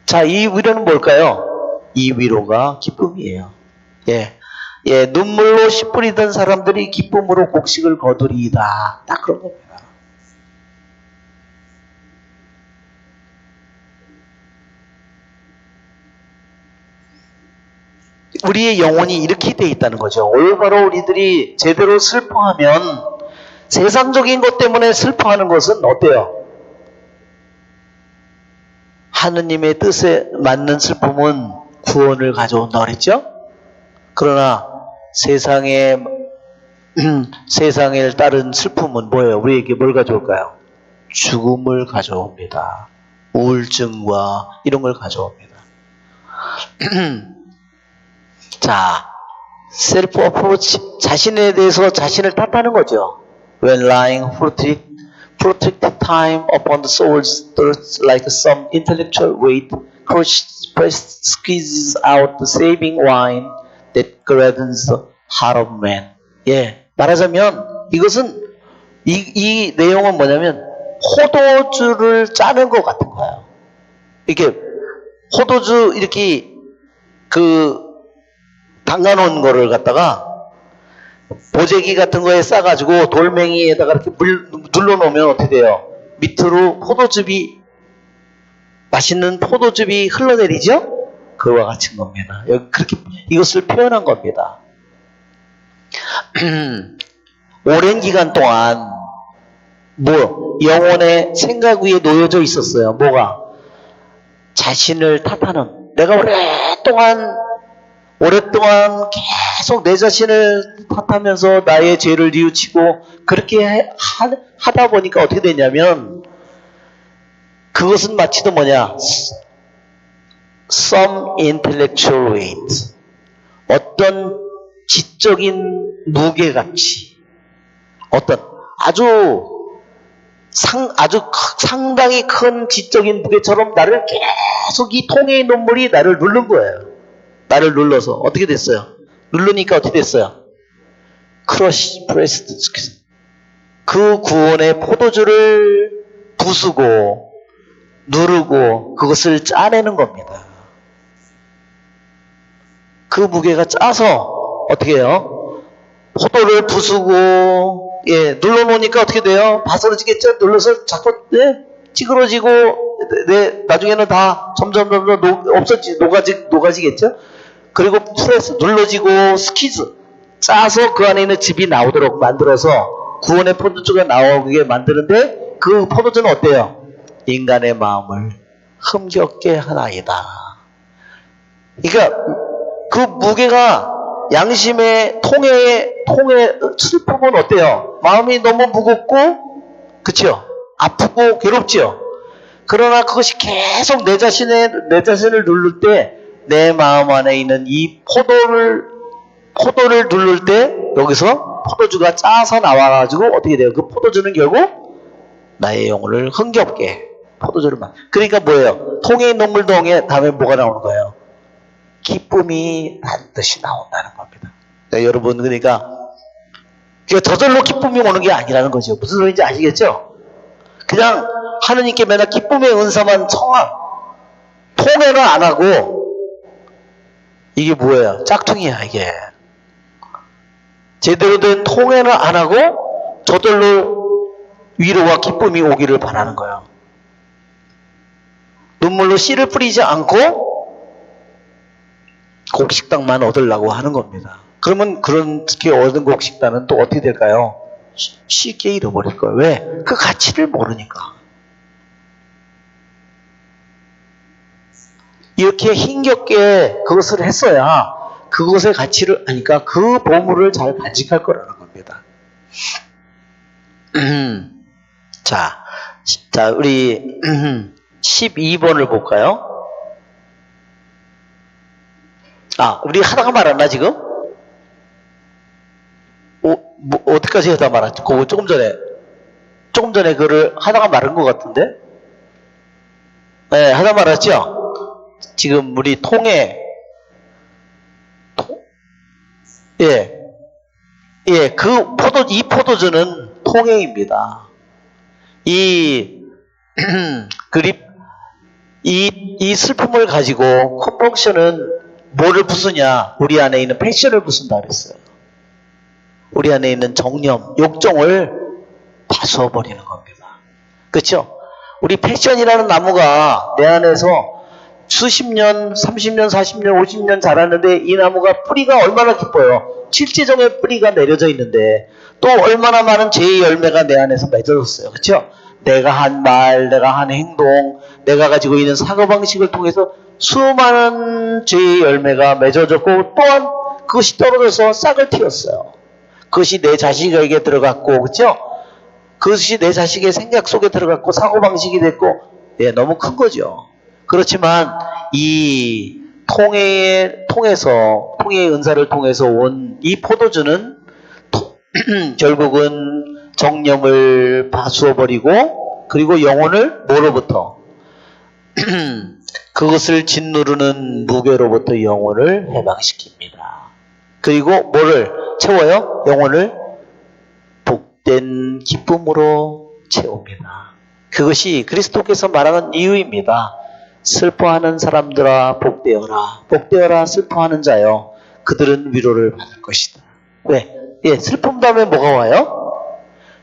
자, 이 위로는 뭘까요? 이 위로가 기쁨이에요. 예, 눈물로 씨 뿌리던 사람들이 기쁨으로 곡식을 거두리이다. 딱 그런 겁니다. 우리의 영혼이 이렇게 돼 있다는 거죠. 올바로 우리들이 제대로 슬퍼하면 세상적인 것 때문에 슬퍼하는 것은 어때요? 하느님의 뜻에 맞는 슬픔은 구원을 가져온다 그랬죠? 그러나 세상을 따른 슬픔은 뭐예요? 우리에게 뭘 가져올까요? 죽음을 가져옵니다. 우울증과 이런 걸 가져옵니다. 자, 셀프 어프로치, 자신에 대해서 자신을 탓하는 거죠. When lying protected time upon the soul's thirst like some intellectual weight, Christ squeezes out the saving wine that gladdens the heart of man. 예, 말하자면 이것은 이 내용은 뭐냐면 포도주를 짜는 것 같은 거예요. 이렇게 포도주 이렇게 담가놓은 거를 갖다가 보재기 같은 거에 싸가지고 돌멩이에다가 이렇게 눌러놓으면 어떻게 돼요? 밑으로 맛있는 포도즙이 흘러내리죠? 그와 같은 겁니다. 여기 그렇게 이것을 표현한 겁니다. 오랜 기간 동안 영혼의 생각 위에 놓여져 있었어요. 뭐가? 자신을 탓하는. 내가 오랫동안 계속 내 자신을 탓하면서 나의 죄를 뉘우치고 그렇게 하다 보니까 어떻게 되냐면 그것은 마치도 뭐냐? Some intellectual weight. 어떤 지적인 무게가치. 어떤 아주 상당히 큰 지적인 무게처럼 나를 계속 이 통해의 눈물이 나를 누른 거예요. 나를 눌러서 어떻게 됐어요? 누르니까 어떻게 됐어요? 크러쉬 프레스드. 그 구원의 포도주를 부수고 누르고 그것을 짜내는 겁니다. 그 무게가 짜서 어떻게 해요? 포도를 부수고 눌러놓으니까 어떻게 돼요? 바스러지겠죠? 눌러서 자꾸 찌그러지고 나중에는 다 점점 녹아지겠죠? 그리고 프레스 눌러지고 스퀴즈 짜서 그 안에 있는 즙이 나오도록 만들어서 구원의 포도주가 나오게 만드는데 그 포도주는 어때요? 인간의 마음을 흥겹게 하나이다. 그러니까 그 무게가 양심의 통의 슬픔은 어때요? 마음이 너무 무겁고, 그쵸? 아프고 괴롭죠? 그러나 그것이 계속 내 자신을 누를 때, 내 마음 안에 있는 이 포도를 누를 때, 여기서 포도주가 짜서 나와가지고 어떻게 돼요? 그 포도주는 결국 나의 영혼을 흥겹게 포도주를 그러니까 뭐예요? 통의 눈물 다음에 뭐가 나오는 거예요? 기쁨이 반드시 나온다는 겁니다. 네, 여러분, 그러니까 저절로 기쁨이 오는 게 아니라는 거죠. 무슨 소리인지 아시겠죠? 그냥 하느님께 맨날 기쁨의 은사만 통회를 안 하고, 이게 뭐예요? 짝퉁이야, 이게. 제대로 된 통회를 안 하고 저절로 위로와 기쁨이 오기를 바라는 거예요. 눈물로 씨를 뿌리지 않고 곡식당만 얻으려고 하는 겁니다. 그러면 그렇게 얻은 곡식당은 또 어떻게 될까요? 쉽게 잃어버릴 거예요. 왜? 그 가치를 모르니까. 이렇게 힘겹게 그것을 했어야 그것의 가치를 아니까 그 보물을 잘 간직할 거라는 겁니다. 자, 우리 12번을 볼까요? 우리 하다가 말았나 지금? 어디까지 하다 말았지? 그거 조금 전에 그를 하다가 말은 것 같은데? 네, 하다 말았죠? 지금 우리 이 포도주는 통해입니다. 이 슬픔을 가지고 컴펑션은 뭐를 부수냐? 우리 안에 있는 패션을 부순다 그랬어요. 우리 안에 있는 정념, 욕정을 파수어버리는 겁니다. 그렇죠? 우리 패션이라는 나무가 내 안에서 수십 년, 30년, 40년, 50년 자랐는데 이 나무가 뿌리가 얼마나 깊어요. 칠지정의 뿌리가 내려져 있는데 또 얼마나 많은 죄의 열매가 내 안에서 맺어졌어요. 그렇죠? 내가 한 말, 내가 한 행동, 내가 가지고 있는 사고방식을 통해서 수많은 죄의 열매가 맺어졌고 또한 그것이 떨어져서 싹을 틔웠어요. 그것이 내 자식에게 들어갔고, 그렇죠? 그것이 내 자식의 생각 속에 들어갔고 사고방식이 됐고, 너무 큰 거죠. 그렇지만 이 통해의 은사를 통해서 온 이 포도주는 결국은 정념을 파수어버리고 그리고 영혼을 뭐로부터? 그것을 짓누르는 무게로부터 영혼을 해방시킵니다. 그리고 뭐를 채워요? 영혼을 복된 기쁨으로 채웁니다. 그것이 그리스도께서 말하는 이유입니다. 슬퍼하는 사람들아 복되어라. 복되어라 슬퍼하는 자여. 그들은 위로를 받을 것이다. 왜? 슬픔 다음에 뭐가 와요?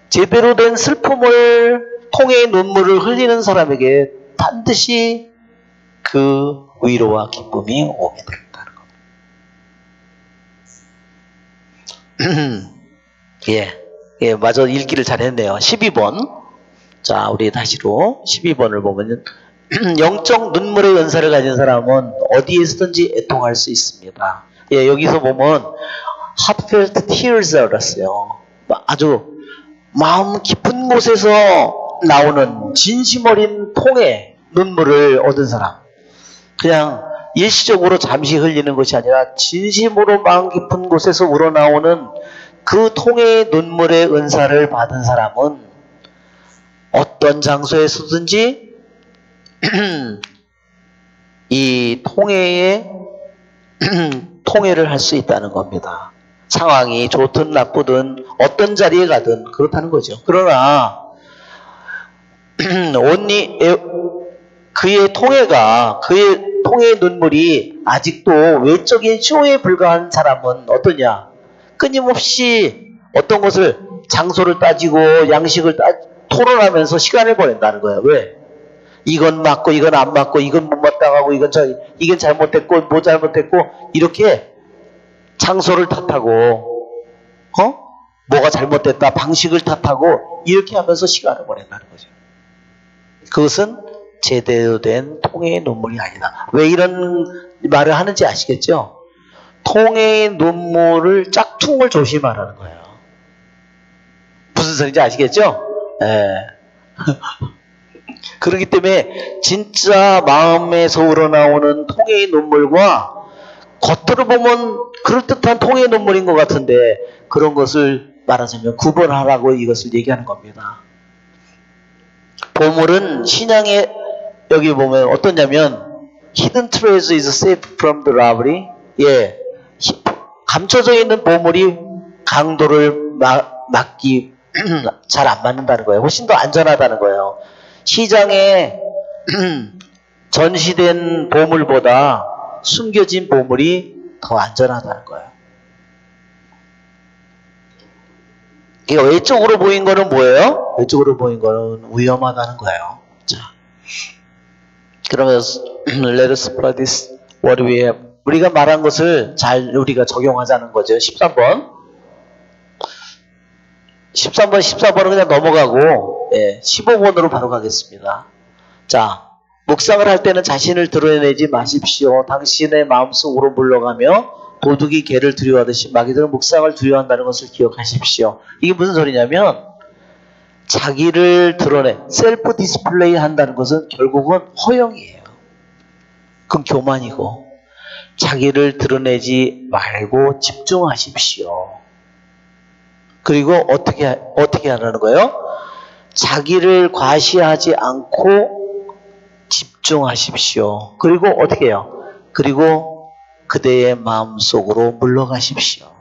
제대로 된 슬픔을 통해 눈물을 흘리는 사람에게 반드시 그 위로와 기쁨이 오게 된다는 겁니다. 맞아. 읽기를 잘했네요. 12번. 자, 우리 다시로 12번을 보면 영적 눈물의 은사를 가진 사람은 어디에서든지 애통할 수 있습니다. 여기서 보면 heartfelt tears라고 했어요. 아주 마음 깊은 곳에서 나오는 진심 어린 통의 눈물을 얻은 사람. 그냥 일시적으로 잠시 흘리는 것이 아니라 진심으로 마음 깊은 곳에서 우러나오는 그 통의 눈물의 은사를 받은 사람은 어떤 장소에서든지 이 통회를 할 수 있다는 겁니다. 상황이 좋든 나쁘든 어떤 자리에 가든 그렇다는 거죠. 그러나 그의 통해의 눈물이 아직도 외적인 쇼에 불과한 사람은 어떠냐? 끊임없이 어떤 것을 장소를 따지고 양식을 토론하면서 시간을 보낸다는 거예요. 왜? 이건 맞고 이건 안 맞고 이건 못마땅하고 이건 잘못됐고 뭐 잘못됐고 이렇게 장소를 탓하고 뭐가 잘못됐다, 방식을 탓하고 이렇게 하면서 시간을 보낸다는 거죠. 그것은 제대로 된 통해의 눈물이 아니다. 왜 이런 말을 하는지 아시겠죠? 통해의 눈물을 짝퉁을 조심하라는 거예요. 무슨 소리인지 아시겠죠? 예. 그렇기 때문에 진짜 마음에서 우러나오는 통해의 눈물과 겉으로 보면 그럴듯한 통해의 눈물인 것 같은데 그런 것을 말하자면 구분하라고 이것을 얘기하는 겁니다. 보물은 신앙에 여기 보면 어떠냐면 Hidden treasure is safe from the robbery. 예, 감춰져 있는 보물이 강도를 막기 잘 안 맞는다는 거예요. 훨씬 더 안전하다는 거예요. 시장에 전시된 보물보다 숨겨진 보물이 더 안전하다는 거예요. 이게 외적으로 보인 거는 뭐예요? 외적으로 보인 거는 위험하다는 거예요. 자, 그러면 let us apply this what we have. 우리가 말한 것을 잘 우리가 적용하자는 거죠. 13번. 13번, 14번은 그냥 넘어가고 15번으로 바로 가겠습니다. 자, 묵상을 할 때는 자신을 드러내지 마십시오. 당신의 마음속으로 물러가며 도둑이 개를 두려워하듯이 마귀들은 묵상을 두려워한다는 것을 기억하십시오. 이게 무슨 소리냐면 자기를 드러내 셀프 디스플레이 한다는 것은 결국은 허영이에요. 그건 교만이고 자기를 드러내지 말고 집중하십시오. 그리고 어떻게 하라는 거예요? 자기를 과시하지 않고 집중하십시오. 그리고 어떻게 해요? 그리고 그대의 마음속으로 물러가십시오.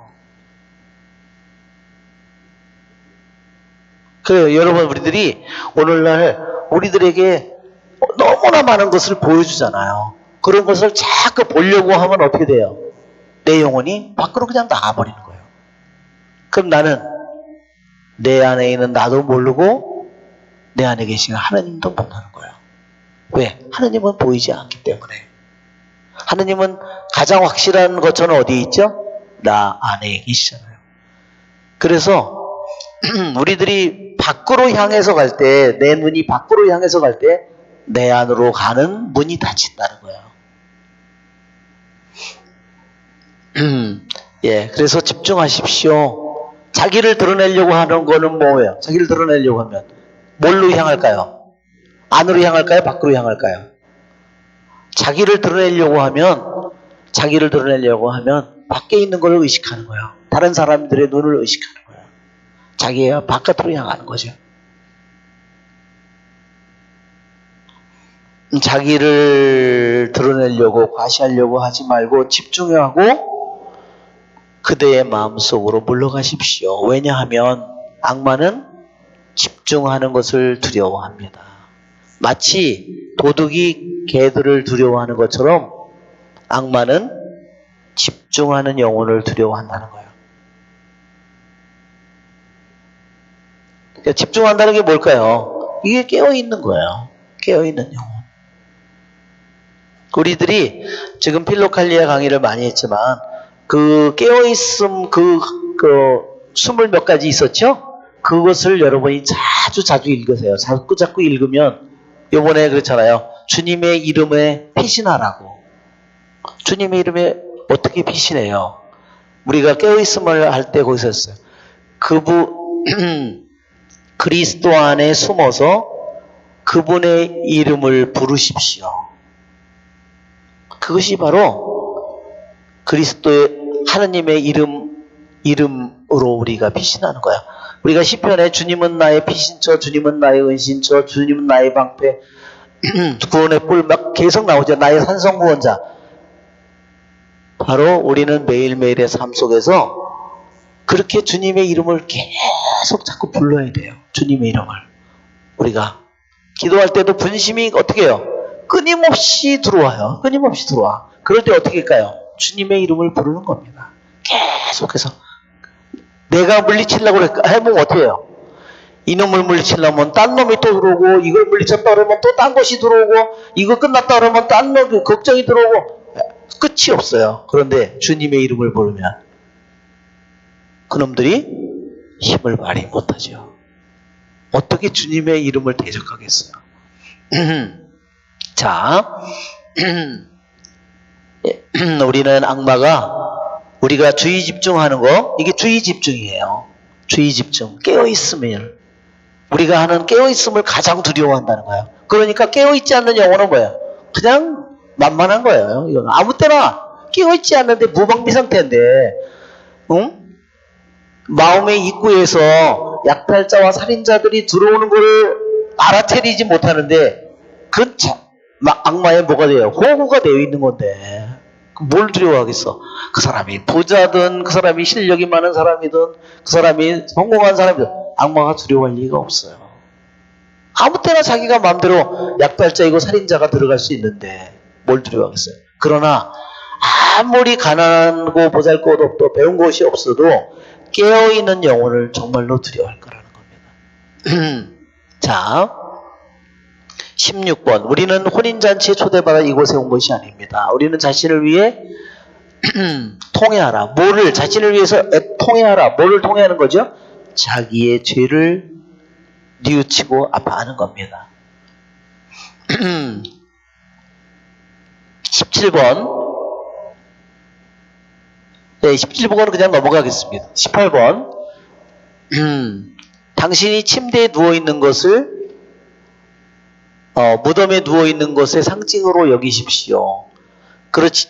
그래요. 여러분 우리들이 오늘날 우리들에게 너무나 많은 것을 보여주잖아요. 그런 것을 자꾸 보려고 하면 어떻게 돼요? 내 영혼이 밖으로 그냥 나가버리는 거예요. 그럼 나는 내 안에 있는 나도 모르고 내 안에 계신 하나님도 모르는 거예요. 왜? 하나님은 보이지 않기 때문에. 하나님은 가장 확실한 것처럼 어디에 있죠? 나 안에 계시잖아요. 그래서 우리들이 밖으로 향해서 갈 때, 내 눈이 밖으로 향해서 갈 때 내 안으로 가는 문이 닫힌다는 거예요. 그래서 집중하십시오. 자기를 드러내려고 하는 거는 뭐예요? 자기를 드러내려고 하면 뭘로 향할까요? 안으로 향할까요? 밖으로 향할까요? 자기를 드러내려고 하면 밖에 있는 걸 의식하는 거예요. 다른 사람들의 눈을 의식하는 거예요. 자기가 바깥으로 향하는 거죠. 자기를 드러내려고 과시하려고 하지 말고 집중하고 그대의 마음속으로 물러가십시오. 왜냐하면 악마는 집중하는 것을 두려워합니다. 마치 도둑이 개들을 두려워하는 것처럼 악마는 집중하는 영혼을 두려워한다는 거예요. 그러니까 집중한다는 게 뭘까요? 이게 깨어있는 거예요. 깨어있는 영혼. 우리들이 지금 필로칼리아 강의를 많이 했지만 그 깨어있음 그 숨을 몇 가지 있었죠? 그것을 여러분이 자주 읽으세요. 자꾸 읽으면 요번에 그렇잖아요. 주님의 이름에 피신하라고. 주님의 이름에 어떻게 피신해요? 우리가 깨어있음을 할 때 거기서 했어요. 그리스도 안에 숨어서 그분의 이름을 부르십시오. 그것이 바로 그리스도의 하느님의 이름으로 우리가 피신하는 거야. 우리가 시편에 주님은 나의 피신처, 주님은 나의 은신처, 주님은 나의 방패, 구원의 뿔 막 계속 나오죠. 나의 산성구원자. 바로 우리는 매일매일의 삶 속에서 그렇게 주님의 이름을 계속 자꾸 불러야 돼요. 주님의 이름을. 우리가 기도할 때도 분심이 어떻게 해요? 끊임없이 들어와요. 끊임없이 들어와. 그럴 때 어떻게 할까요? 주님의 이름을 부르는 겁니다. 계속해서. 내가 물리치려고 해보면 어떻게 해요? 이놈을 물리치려면 딴 놈이 또 들어오고, 이걸 물리쳤다 그러면 또 딴 것이 들어오고, 이거 끝났다 그러면 딴 놈이 걱정이 들어오고, 끝이 없어요. 그런데 주님의 이름을 부르면 그놈들이 힘을 발휘 못하죠. 어떻게 주님의 이름을 대적하겠어요? 자, 우리는 악마가 우리가 주의 집중하는 거, 이게 주의 집중이에요. 주의 집중. 깨어있으면 우리가 하는 깨어있음을 가장 두려워한다는 거예요. 그러니까 깨어있지 않는 영혼은 뭐예요? 그냥 만만한 거예요. 이건 아무 때나 깨어있지 않는데 무방비 상태인데, 응? 마음의 입구에서 약탈자와 살인자들이 들어오는 것을 알아채리지 못하는데, 그 악마의 뭐가 돼요? 호구가 되어 있는 건데, 뭘 두려워하겠어? 그 사람이 부자든, 그 사람이 실력이 많은 사람이든, 그 사람이 성공한 사람이든, 악마가 두려워할 리가 없어요. 아무 때나 자기가 마음대로 약탈자이고 살인자가 들어갈 수 있는데 뭘 두려워하겠어요? 그러나 아무리 가난하고 보잘것없고 배운 것이 없어도 깨어있는 영혼을 정말로 두려워할 거라는 겁니다. 자, 16번. 우리는 혼인잔치에 초대받아 이곳에 온 것이 아닙니다. 우리는 자신을 위해 통회하라. 뭐를? 자신을 위해서 통회하라. 뭐를 통회하는 거죠? 자기의 죄를 뉘우치고 아파하는 겁니다. 17번. 네, 17번은 그냥 넘어가겠습니다. 18번. 당신이 침대에 누워있는 것을 무덤에 누워있는 것의 상징으로 여기십시오.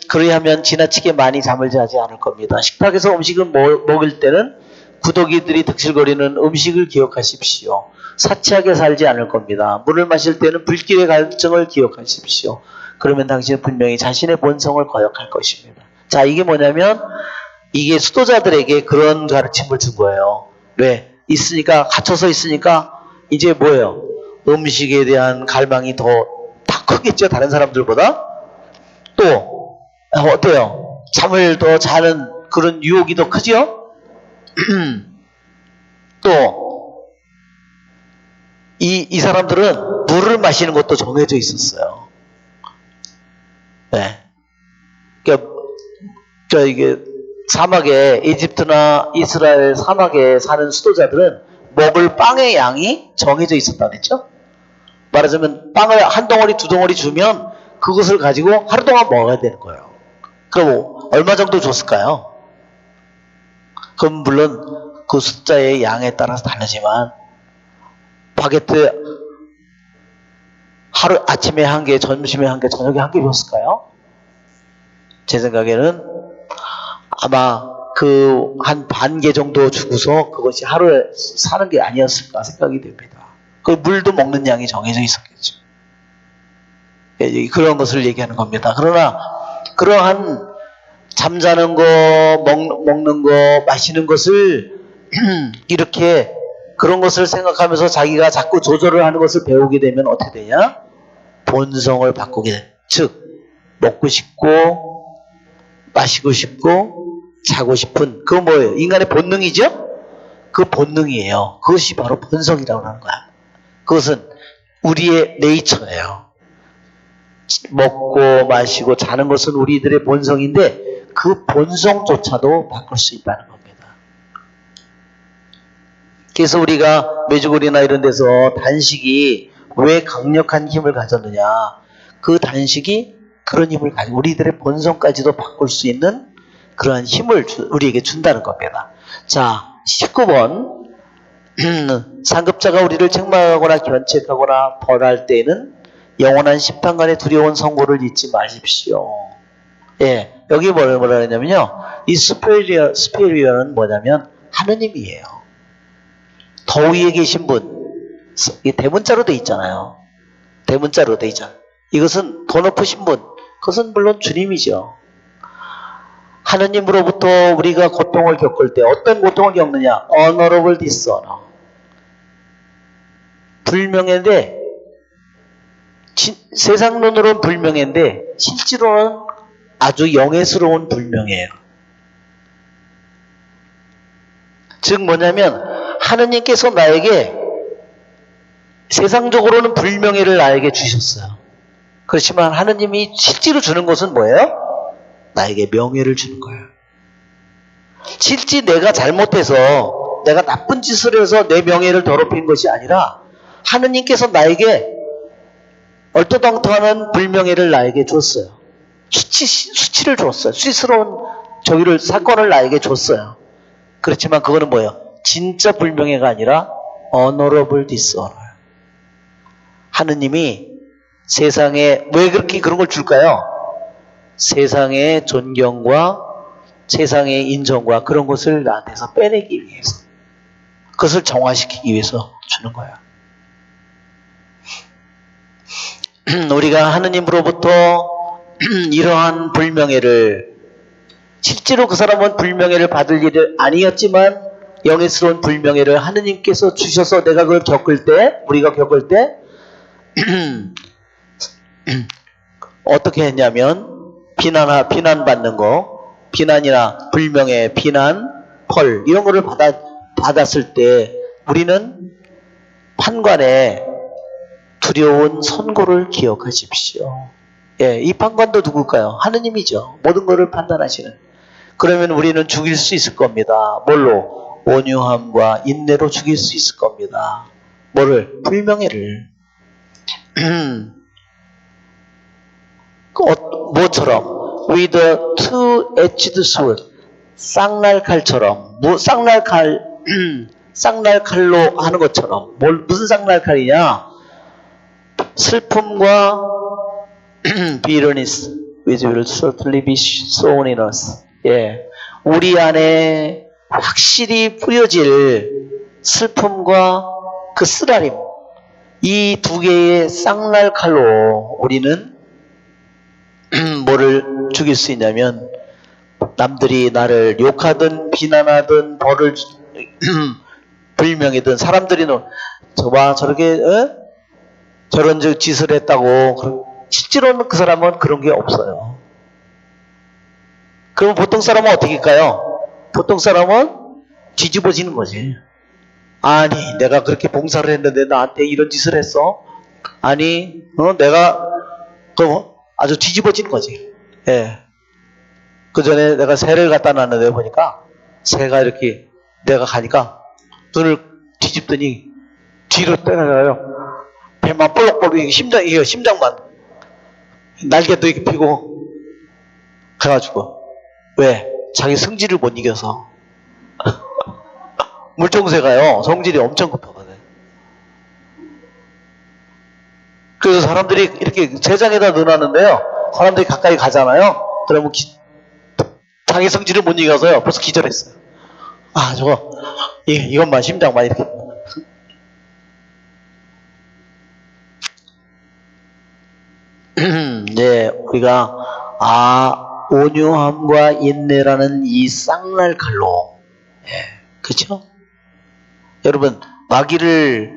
그리하면 지나치게 많이 잠을 자지 않을 겁니다. 식탁에서 음식을 먹을 때는 구더기들이 득실거리는 음식을 기억하십시오. 사치하게 살지 않을 겁니다. 물을 마실 때는 불길의 갈증을 기억하십시오. 그러면 당신은 분명히 자신의 본성을 거역할 것입니다. 자, 이게 뭐냐면 이게 수도자들에게 그런 가르침을 준 거예요. 왜? 있으니까, 갇혀서 있으니까 이제 뭐예요? 음식에 대한 갈망이 다 크겠죠, 다른 사람들보다. 또 어때요? 잠을 더 자는 그런 유혹이 더 크죠? 또 이 사람들은 물을 마시는 것도 정해져 있었어요. 네. 그러니까 이게 사막에, 이집트나 이스라엘 사막에 사는 수도자들은 먹을 빵의 양이 정해져 있었다 그랬죠? 말하자면 빵을 한 덩어리 두 덩어리 주면 그것을 가지고 하루 동안 먹어야 되는 거예요. 그럼 얼마 정도 줬을까요? 그럼 물론 그 숫자의 양에 따라서 다르지만 바게트 하루 아침에 한 개, 점심에 한 개, 저녁에 한 개 줬을까요? 제 생각에는 아마 그 한 반 개 정도 주고서 그것이 하루에 사는 게 아니었을까 생각이 됩니다. 그 물도 먹는 양이 정해져 있었겠죠. 그런 것을 얘기하는 겁니다. 그러나 그러한 잠자는 거, 먹는 거, 마시는 것을 이렇게 그런 것을 생각하면서 자기가 자꾸 조절을 하는 것을 배우게 되면 어떻게 되냐? 본성을 바꾸게 돼. 즉, 먹고 싶고, 마시고 싶고, 자고 싶은, 그거 뭐예요? 인간의 본능이죠? 그 본능이에요. 그것이 바로 본성이라고 하는 거야. 그것은 우리의 네이처예요. 먹고 마시고 자는 것은 우리들의 본성인데 그 본성조차도 바꿀 수 있다는 겁니다. 그래서 우리가 메주골이나 이런 데서 단식이 왜 강력한 힘을 가졌느냐. 그 단식이 그런 힘을 가지고 우리들의 본성까지도 바꿀 수 있는 그러한 힘을 우리에게 준다는 겁니다. 자, 19번. 상급자가 우리를 책망하거나 견책하거나 벌할 때에는 영원한 심판관의 두려운 선고를 잊지 마십시오. 예, 여기 뭐라 하냐면요. 이 스페리어는 뭐냐면 하느님이에요. 더 위에 계신 분. 이 대문자로 돼 있잖아요. 대문자로 돼 있잖아요. 이것은 더 높으신 분. 그것은 물론 주님이죠. 하느님으로부터 우리가 고통을 겪을 때 어떤 고통을 겪느냐? honorable dishonor. 불명예인데 세상 눈으로는 불명예인데 실제로는 아주 영예스러운 불명예예요. 즉 뭐냐면 하느님께서 나에게 세상적으로는 불명예를 나에게 주셨어요. 그렇지만 하느님이 실제로 주는 것은 뭐예요? 나에게 명예를 주는 거예요. 실제 내가 잘못해서 내가 나쁜 짓을 해서 내 명예를 더럽힌 것이 아니라 하느님께서 나에게 얼토당토하는 불명예를 나에게 줬어요. 수치를 줬어요. 수치스러운 사건을 나에게 줬어요. 그렇지만 그거는 뭐예요? 진짜 불명예가 아니라 honorable dishonor. 하느님이 세상에 왜 그렇게 그런 걸 줄까요? 세상의 존경과 세상의 인정과 그런 것을 나한테서 빼내기 위해서, 그것을 정화시키기 위해서 주는 거예요. 우리가 하느님으로부터 이러한 불명예를, 실제로 그 사람은 불명예를 받을 일이 아니었지만 영예스러운 불명예를 하느님께서 주셔서 내가 그걸 겪을 때, 우리가 겪을 때 어떻게 했냐면 비난받는 거, 비난이나 불명예, 비난, 펄 이런 거를 받았을 때 우리는 판관에 두려운 선고를 기억하십시오. 예, 이 판관도 누굴까요? 하느님이죠. 모든 것을 판단하시는. 그러면 우리는 죽일 수 있을 겁니다. 뭘로? 온유함과 인내로 죽일 수 있을 겁니다. 뭐를? 불명예를. 뭐처럼? With a two-edged sword. 쌍날칼처럼. 쌍날칼로 하는 것처럼. 무슨 쌍날칼이냐? 슬픔과 bitterness which will certainly be sown in us. 예, 우리 안에 확실히 뿌려질 슬픔과 그 쓰라림, 이 두 개의 쌍날칼로 우리는 뭐를 죽일 수 있냐면, 남들이 나를 욕하든 비난하든 벌을 불명이든 사람들이 저봐 저렇게 저런 짓을 했다고, 실제로는 그 사람은 그런 게 없어요. 그럼 보통 사람은 어떻게 할까요? 보통 사람은 뒤집어지는 거지. 아니, 내가 그렇게 봉사를 했는데 나한테 이런 짓을 했어? 아니, 내가 아주 뒤집어지는 거지. 예. 그 전에 내가 새를 갖다 놨는데 보니까 새가 이렇게 내가 가니까 눈을 뒤집더니 뒤로 떠나가요. 배만 볼록볼록, 심장만 날개도 이렇게 피고 그래가지고, 왜? 자기 성질을 못 이겨서. 물총새가요, 성질이 엄청 급하거든. 그래서 사람들이 이렇게 세장에다 넣어놨는데요, 사람들이 가까이 가잖아요. 그러면 자기 성질을 못 이겨서요, 벌써 기절했어요. 아, 저거 이것만 심장만 이렇게. 네, 우리가 온유함과 인내라는 이 쌍날칼로, 예, 그렇죠? 여러분, 마귀를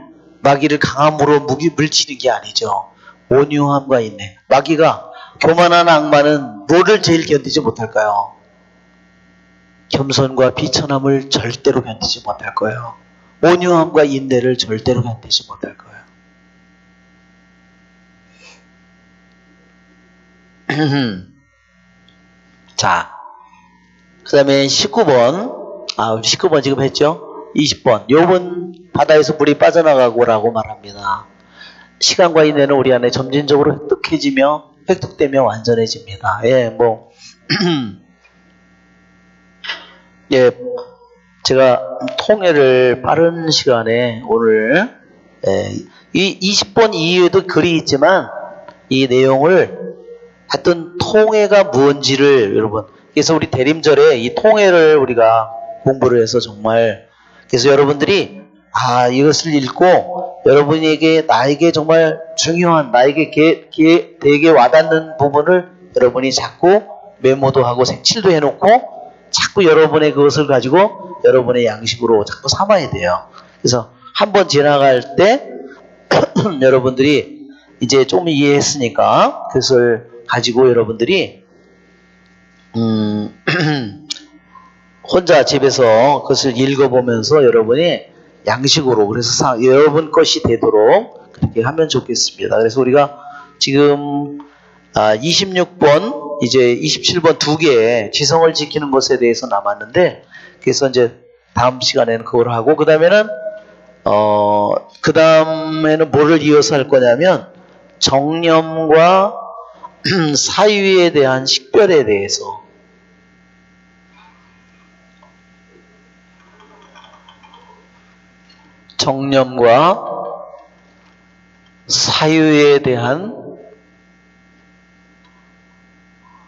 강함으로 물치는 게 아니죠. 온유함과 인내. 마귀가, 교만한 악마는 뭐를 제일 견디지 못할까요? 겸손과 비천함을 절대로 견디지 못할 거예요. 온유함과 인내를 절대로 견디지 못할 거예요. 자, 그 다음에 19번. 19번 지금 했죠? 20번. 욥은 바다에서 물이 빠져나가고라고 말합니다. 시간과 인내는 우리 안에 점진적으로 획득되며 완전해집니다. 예, 예, 제가 통해를 빠른 시간에 오늘, 이 20번 이후에도 글이 있지만 이 내용을 하여튼 통해가 무언지를 여러분, 그래서 우리 대림절에 이 통해를 우리가 공부를 해서 정말, 그래서 여러분들이 이것을 읽고 여러분에게, 나에게 정말 중요한, 나에게 되게 와닿는 부분을 여러분이 자꾸 메모도 하고 색칠도 해놓고 자꾸 여러분의 그것을 가지고 여러분의 양식으로 자꾸 삼아야 돼요. 그래서 한번 지나갈 때 여러분들이 이제 좀 이해했으니까 그것을 가지고 여러분들이 혼자 집에서 그것을 읽어보면서 여러분이 양식으로, 그래서 여러분 것이 되도록 그렇게 하면 좋겠습니다. 그래서 우리가 지금 26번, 이제 27번 두 개의 지성을 지키는 것에 대해서 남았는데, 그래서 이제 다음 시간에는 그걸 하고, 그 다음에는 뭐를 이어서 할 거냐면 정념과 사유에 대한 식별에 대해서, 정념과 사유에 대한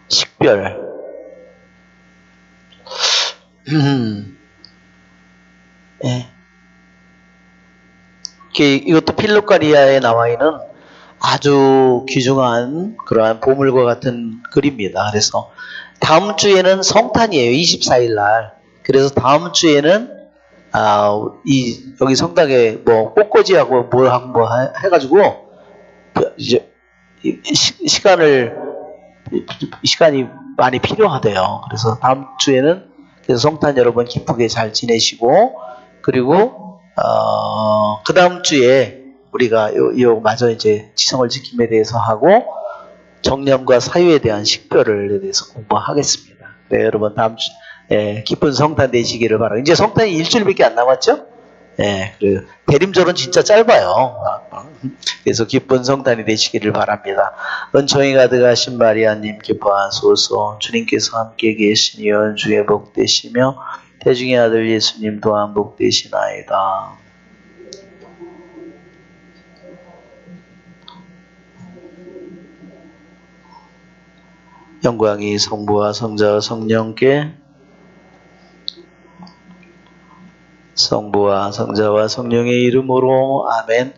식별. 예. 이것도 필로카리아에 나와 있는 아주 귀중한 그러한 보물과 같은 글입니다. 그래서 다음 주에는 성탄이에요. 24일 날. 그래서 다음 주에는 여기 성당에 뭐 꽃꽂이하고 뭘 하고 뭐 해가지고 이제 시간이 많이 필요하대요. 그래서 다음 주에는 그래서 성탄 여러분 기쁘게 잘 지내시고, 그리고 그 다음 주에 우리가 마저 이제 지성을 지킴에 대해서 하고 정념과 사유에 대한 식별을 대해서 공부하겠습니다. 네, 여러분 다음 주 기쁜 성탄 되시기를 바라고. 이제 성탄이 일주일밖에 안 남았죠? 네, 그리고 대림절은 진짜 짧아요. 그래서 기쁜 성탄이 되시기를 바랍니다. 은총이 가득하신 마리아님 기뻐하소서. 주님께서 함께 계시니 연중에 복되시며 태중의 아들 예수님 또한 복되시나이다. 영광이 성부와 성자와 성령께, 성부와 성자와 성령의 이름으로 아멘.